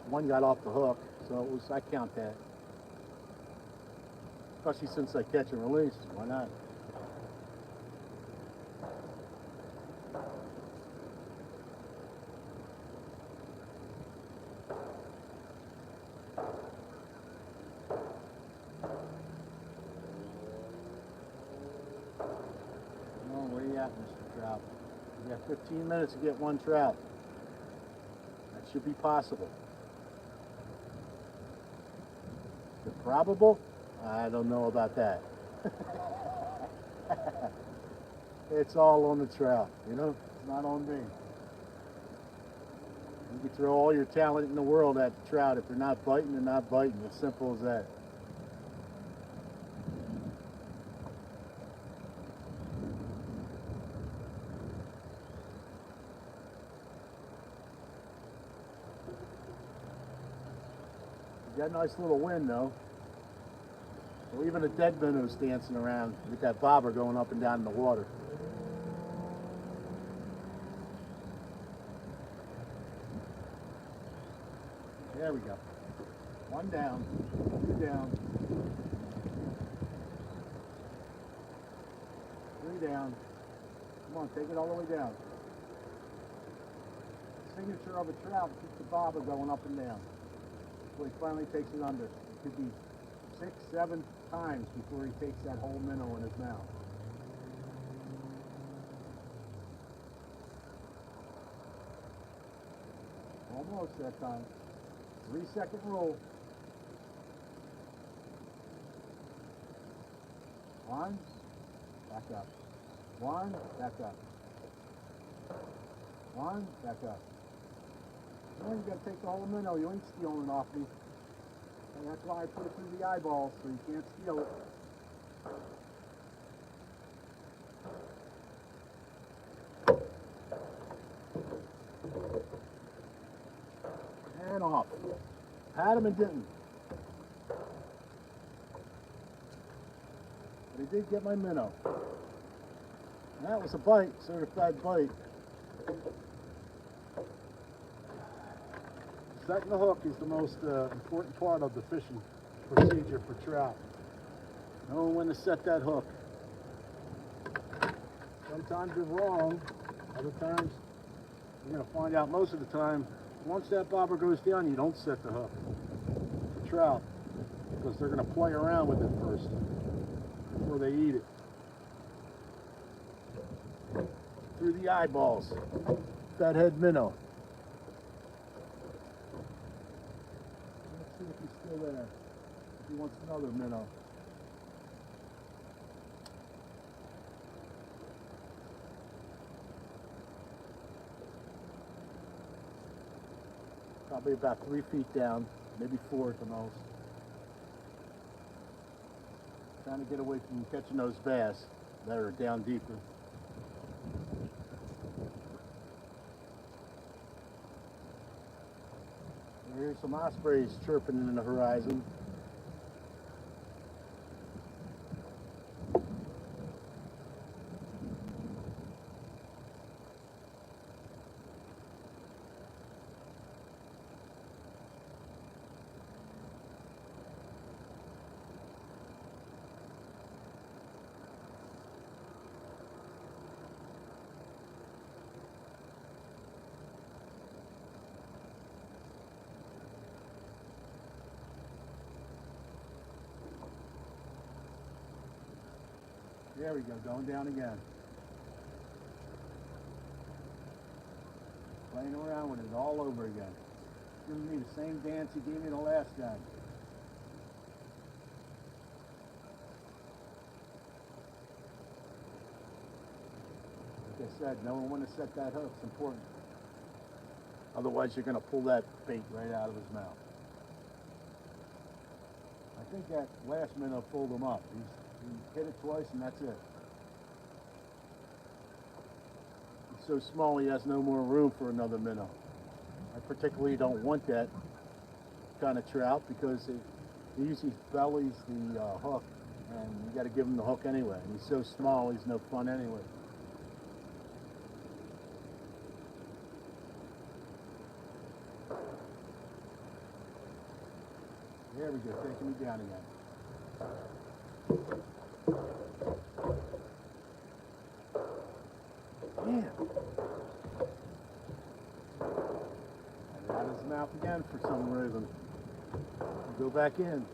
One got off the hook, so it was, I count that. Especially since I catch and release, why not? Oh, where you at, Mr. Trout? You got 15 minutes to get 1 trout. That should be possible. Is it probable? I don't know about that. It's all on the trout, you know? It's not on me. You can throw all your talent in the world at the trout. If they're not biting, they're not biting. As simple as that. You got a nice little wind though. Well, even a dead minnow's dancing around with that bobber going up and down in the water. There we go. 1 down, 2 down, 3 down. Come on, take it all the way down. Signature of a trout keeps the bobber going up and down. So he finally takes it under. It could be 6, 7 times before he takes that whole minnow in his mouth. Almost that time. 3-second rule. 1, back up. 1, back up. 1, back up. Now you gotta take the whole minnow. You ain't stealing off me. And that's why I put it through the eyeballs, so you can't steal it. And off. Had him and didn't. But he did get my minnow. And that was a bite, certified bite. Setting the hook is the most important part of the fishing procedure for trout. Knowing when to set that hook. Sometimes you're wrong, other times you're going to find out most of the time, once that bobber goes down, you don't set the hook. For trout, because they're going to play around with it first before they eat it. Through the eyeballs. Fathead minnow. Let's see if he's still there. If he wants another minnow. Probably about 3 feet down, maybe 4 at the most. Trying to get away from catching those bass that are down deeper. Here's some ospreys chirping in the horizon. There we go, going down again. Playing around with it all over again. Giving me the same dance he gave me the last time. Like I said, knowing when to set that hook is important. Otherwise, you're going to pull that bait right out of his mouth. I think that last minnow pulled him up. He hit it twice and that's it. He's so small he has no more room for another minnow. I particularly don't want that kind of trout because he usually bellies the hook, and you got to give him the hook anyway. And he's so small, he's no fun anyway. There we go, taking me down again. Yeah. And out of his mouth again for some reason. Go back in.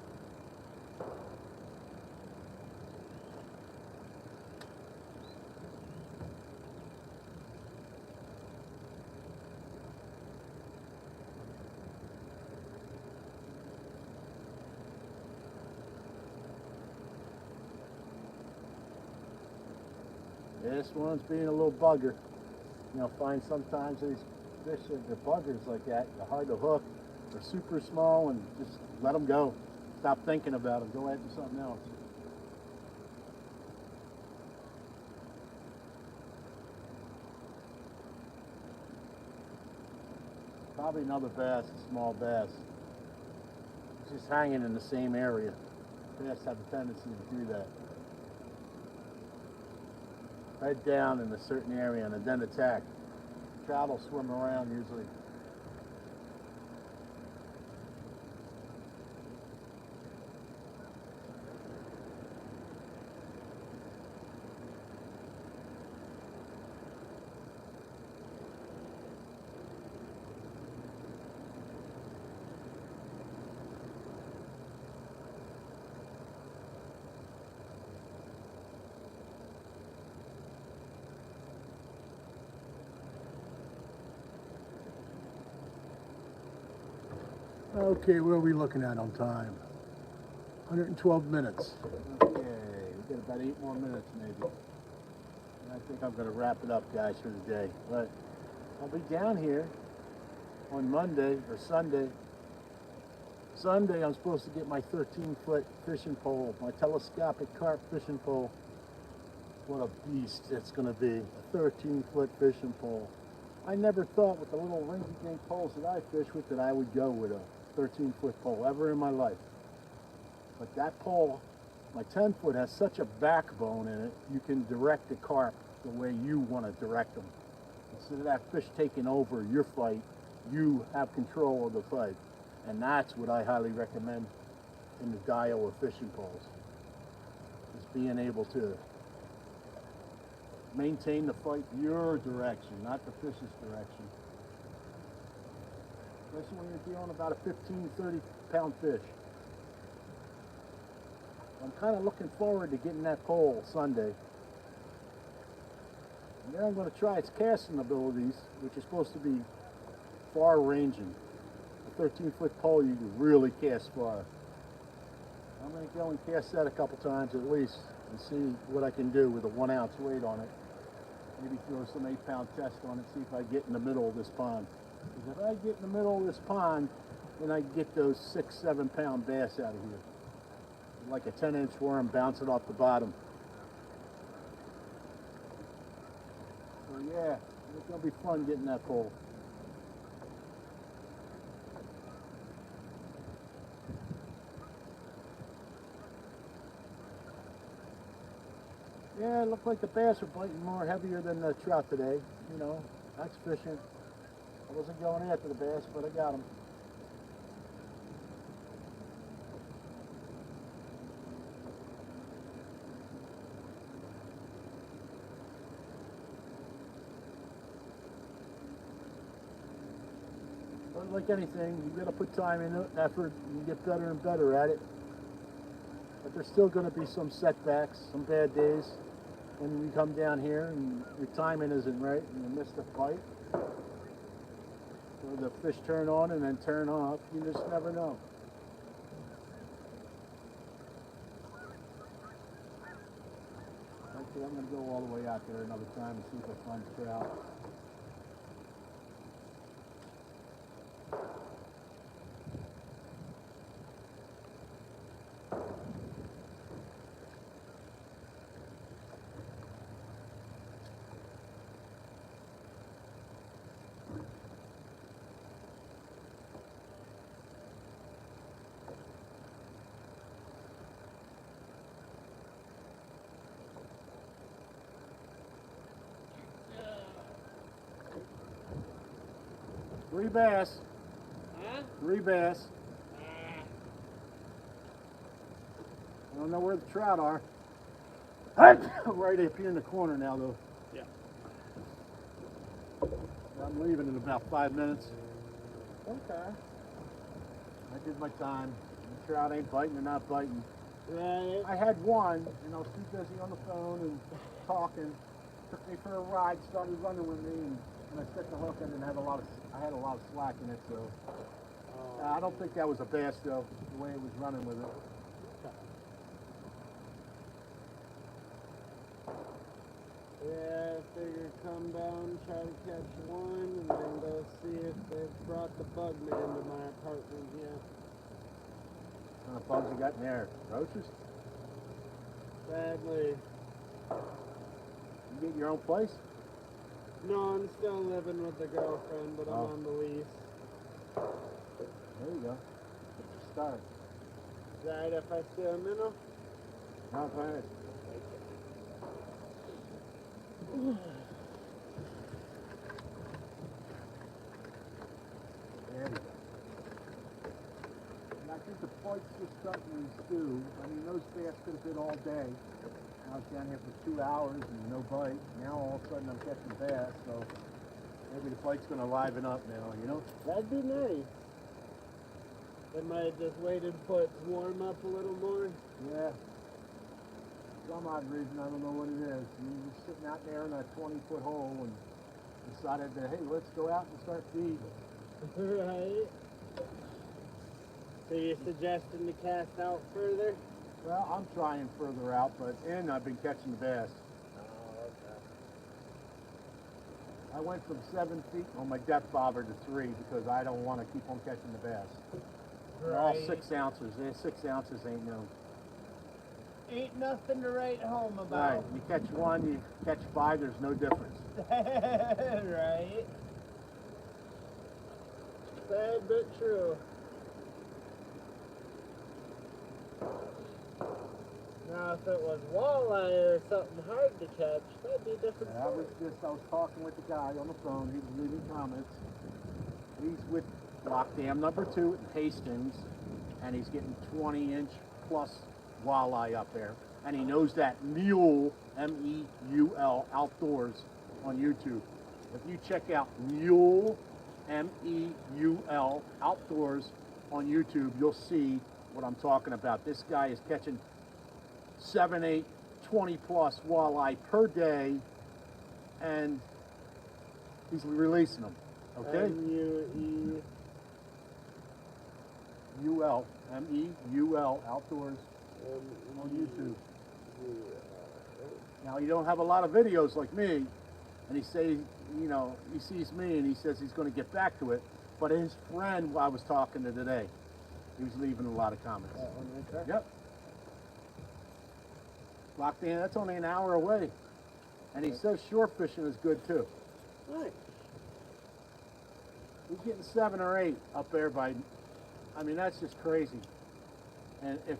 This one's being a little bugger. You know, find sometimes these fish, they're buggers like that. They're hard to hook. They're super small, and just let them go. Stop thinking about them. Go after something else. Probably another bass, a small bass. It's just hanging in the same area. Bass have a tendency to do that. Head down in a certain area and then attack. Trout will swim around usually. Okay, what are we looking at on time? 112 minutes. Okay, we got about 8 more minutes maybe. And I think I'm going to wrap it up, guys, for the day. But I'll be down here on Monday or Sunday. Sunday, I'm supposed to get my 13-foot fishing pole, my telescopic carp fishing pole. What a beast it's going to be, a 13-foot fishing pole. I never thought with the little rinky-dink poles that I fish with that I would go with a 13-foot pole ever in my life. But that pole, my 10-foot, has such a backbone in it, you can direct the carp the way you want to direct them. Instead of that fish taking over your fight, you have control of the fight. And that's what I highly recommend in the dial of fishing poles, is being able to maintain the fight your direction, not the fish's direction. Especially when you're dealing about a 15, 30-pound fish. I'm kind of looking forward to getting that pole Sunday. And then I'm going to try its casting abilities, which is supposed to be far-ranging. A 13-foot pole, you can really cast far. I'm going to go and cast that a couple times at least and see what I can do with a 1-ounce weight on it. Maybe throw some 8-pound test on it, see if I get in the middle of this pond. Because if I get in the middle of this pond, then I get those 6, 7-pound bass out of here. Like a 10-inch worm bouncing off the bottom. So yeah, it's going to be fun getting that pole. Yeah, it looked like the bass were biting more heavier than the trout today. You know, that's fishing. I wasn't going after the bass, but I got them. But like anything, you got to put time in it, effort, and you get better and better at it. But there's still going to be some setbacks, some bad days. when you come down here and your timing isn't right and you miss the bite, or the fish turn on and then turn off, you just never know. Actually, I'm going to go all the way out there another time and see if I find trout. Three bass. Huh? 3 bass. I don't know where the trout are. Right up here in the corner now, though. Yeah. I'm leaving in about 5 minutes. Okay. I did my time. The trout ain't biting, they're not biting. Right. I had one, and I was too busy on the phone and talking. Took me for a ride, started running with me, and when I set the hook, I had a lot of slack in it, so I don't think that was a bass though, the way it was running with it. Yeah, I figured come down, try to catch one, and then go see if they've brought the bug man to my apartment yet. What kind of bugs you got in there? Roaches? Sadly. You get your own place? No, I'm still living with the girlfriend, but I'm on the lease. There you go. Start. Right, if I see a minnow? Not bad. There you go. And I think the fight's just starting to stew. I mean, those bass could have been all day. I was down here for 2 hours and no bite. Now all of a sudden I'm catching bass, so maybe the fight's going to liven up now, you know? That'd be nice. They might have just waited for it to warm up a little more. Yeah. Some odd reason, I don't know what it is. You were sitting out there in a 20-foot hole and decided that, hey, let's go out and start feeding. Right. So you're suggesting to cast out further? Well, I'm trying further out, but I've been catching the bass. Oh, okay. I went from 7 feet on my depth bobber to 3 because I don't want to keep on catching the bass. They're all 6 ounces. 6 ounces ain't no. Ain't nothing to write home about. Right. You catch 1, you catch 5, there's no difference. Right. Sad but true. Now, if it was walleye or something hard to catch, that'd be a different I story. was talking with the guy on the phone. He was leaving comments. He's with Lock Dam number 2 in Hastings, and he's getting 20-inch plus walleye up there. And he knows that Mule, M-E-U-L, Outdoors on YouTube. If you check out Mule, M-E-U-L, Outdoors on YouTube, you'll see what I'm talking about. This guy is catching 7, 8, 20 plus walleye per day, and he's releasing them. Okay? M-U-L, M-E-U-L, Outdoors on YouTube. Now, you don't have a lot of videos like me, and he sees me and he says he's going to get back to it, but his friend I was talking to today, he was leaving a lot of comments. That one right there? Yep. Locked in, that's only an hour away. And he says shore fishing is good too. Nice. He's getting 7 or 8 up there by, I mean, that's just crazy. And if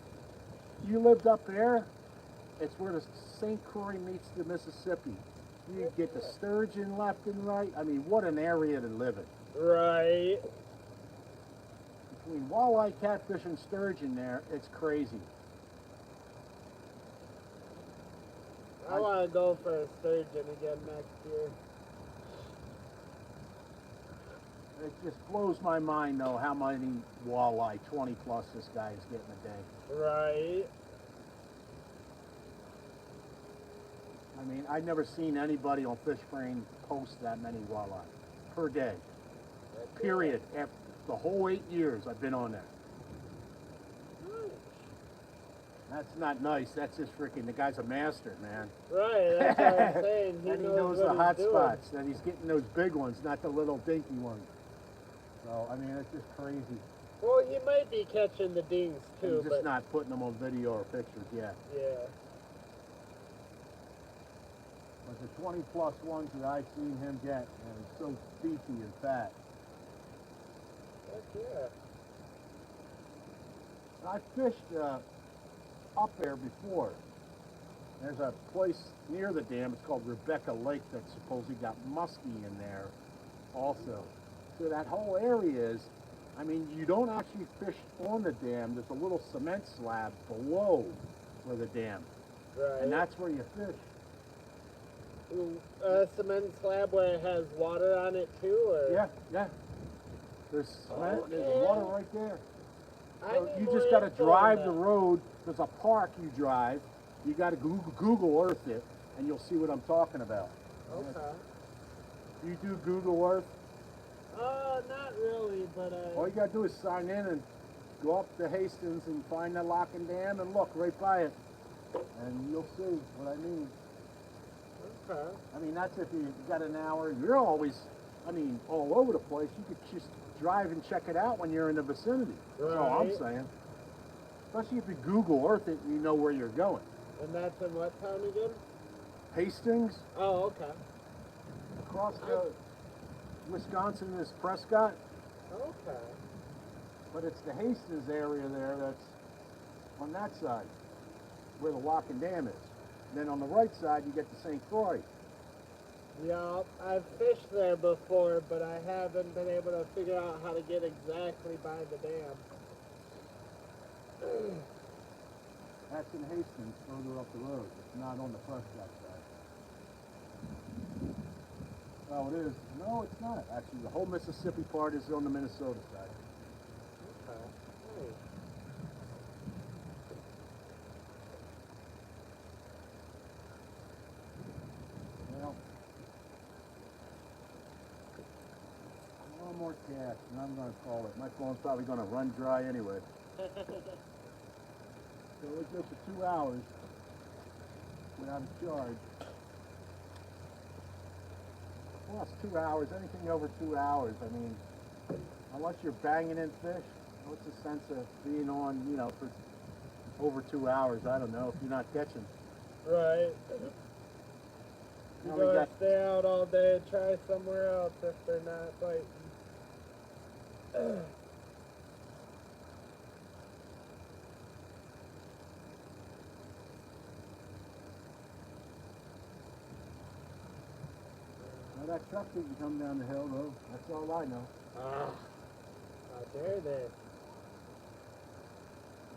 you lived up there, it's where the St. Croix meets the Mississippi. You get the sturgeon left and right. I mean, what an area to live in. Right. Between walleye, catfish, and sturgeon there, it's crazy. I want to go for a sturgeon again next year. It just blows my mind, though, how many walleye, 20 plus, this guy is getting a day. Right. I I mean, I've never seen anybody on Fish Brain post that many walleye per day. Period. After the whole 8 years I've been on there. That's not nice. That's just freaking. The guy's a master, man. Right, that's what I'm saying. And he knows the hot spots. And he's getting those big ones, not the little dinky ones. So I mean, it's just crazy. Well, he might be catching the dings too, He's just not putting them on video or pictures yet. Yeah. But the 20+ ones that I've seen him get, and he's so beefy and fat. Heck yeah. I fished up there before. There's a place near the dam. It's called Rebecca Lake that supposedly got muskie in there also. So that whole area is, I mean, you don't actually fish on the dam. There's a little cement slab below where the dam. Right. And that's where you fish. A cement slab where it has water on it too, or? Yeah. There's cement, Okay. there's water right there. I So need you more just got to info on drive that. the road. There's a park you drive. You got to Google Earth it, and you'll see what I'm talking about. Okay. You do Google Earth. Not really, but All you got to do is sign in and go up to Hastings and find the lock and dam and look right by it, and you'll see what I mean. okay. I mean, that's if you got an hour. You're always, I mean, all over the place. You could just drive and check it out when you're in the vicinity. That's all I'm Right. saying. Especially if you Google Earth it and you know where you're going. And that's in what town again? Hastings, Oh, okay. across the Wisconsin is Prescott, Okay. but it's the Hastings area there that's on that side, where the lock and dam is. And then on the right side, you get to St. Croix. Yeah, I've fished there before, but I haven't been able to figure out how to get exactly by the dam. That's in Hastings, further up the road. It's not on the Prescott side. Oh, it is. No, it's not. Actually, the whole Mississippi part is on the Minnesota side. Okay. Nice. Well, one more cast, and I'm going to call it. My phone's probably going to run dry anyway. So it's good for 2 hours without a charge. Well, it's 2 hours. Anything over 2 hours, I mean, unless you're banging in fish, what's the sense of being on, you know, for over 2 hours? I don't know if you're not catching. Right. You Now we gotta got- stay out all day and try somewhere else if they're not biting. Now that truck didn't come down the hill, though. That's all I know. How dare they?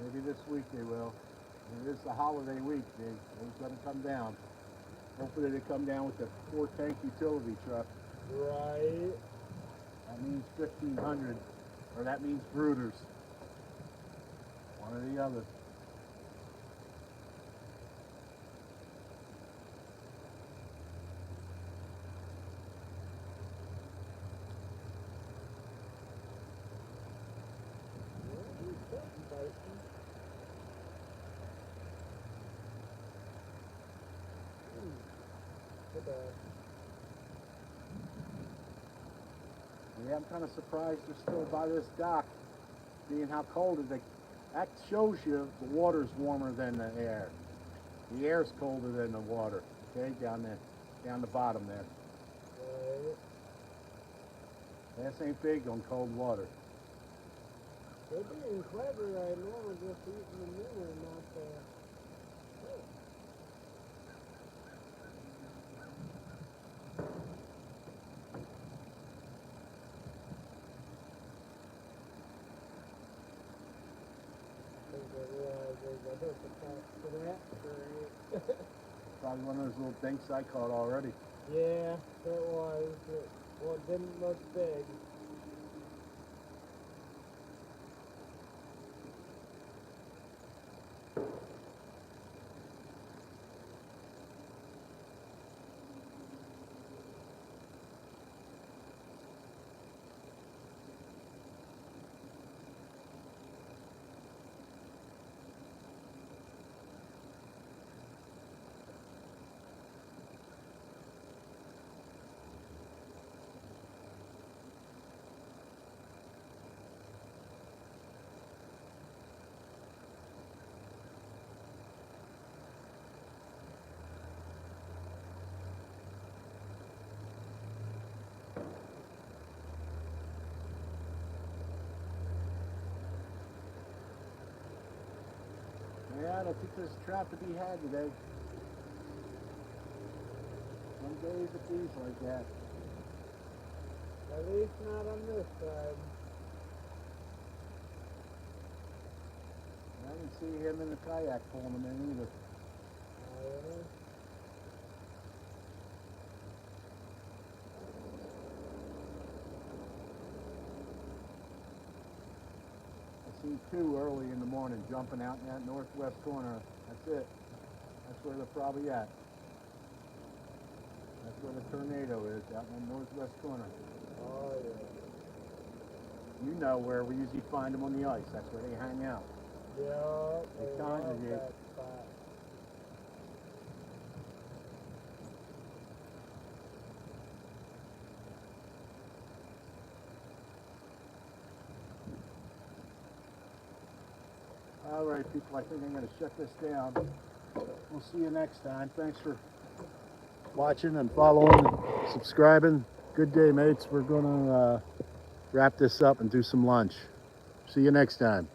Maybe this week they will. It is the holiday week. They're going to come down. Hopefully they come down with the 4-tank utility truck. Right. That means 1,500, or that means brooders. One or the other. Yeah, I'm kind of surprised they're still by this dock, being how cold it is. That shows you the water's warmer than the air. The air's colder than the water. Okay, down the bottom there. Right. This ain't big on cold water. They're being clever right now, just eating the minnow, not the... Probably one of those little dinks I caught already. Yeah, it was. Well, it didn't look big. Yeah, I don't think there's a trout to be had today. Some days it bees like that. At least not on this side. I didn't see him in the kayak pulling them in either. Really? I see two early in the morning jumping out in that northwest corner. That's it. That's where they're probably at. That's where the tornado is, out in the northwest corner. Oh, yeah. You know where we usually find them on the ice. That's where they hang out. Yeah, They they love congregate. that spot. All right, people, I think I'm going to shut this down. We'll see you next time. Thanks for watching and following and subscribing. Good day, mates. We're going to wrap this up and do some lunch. See you next time.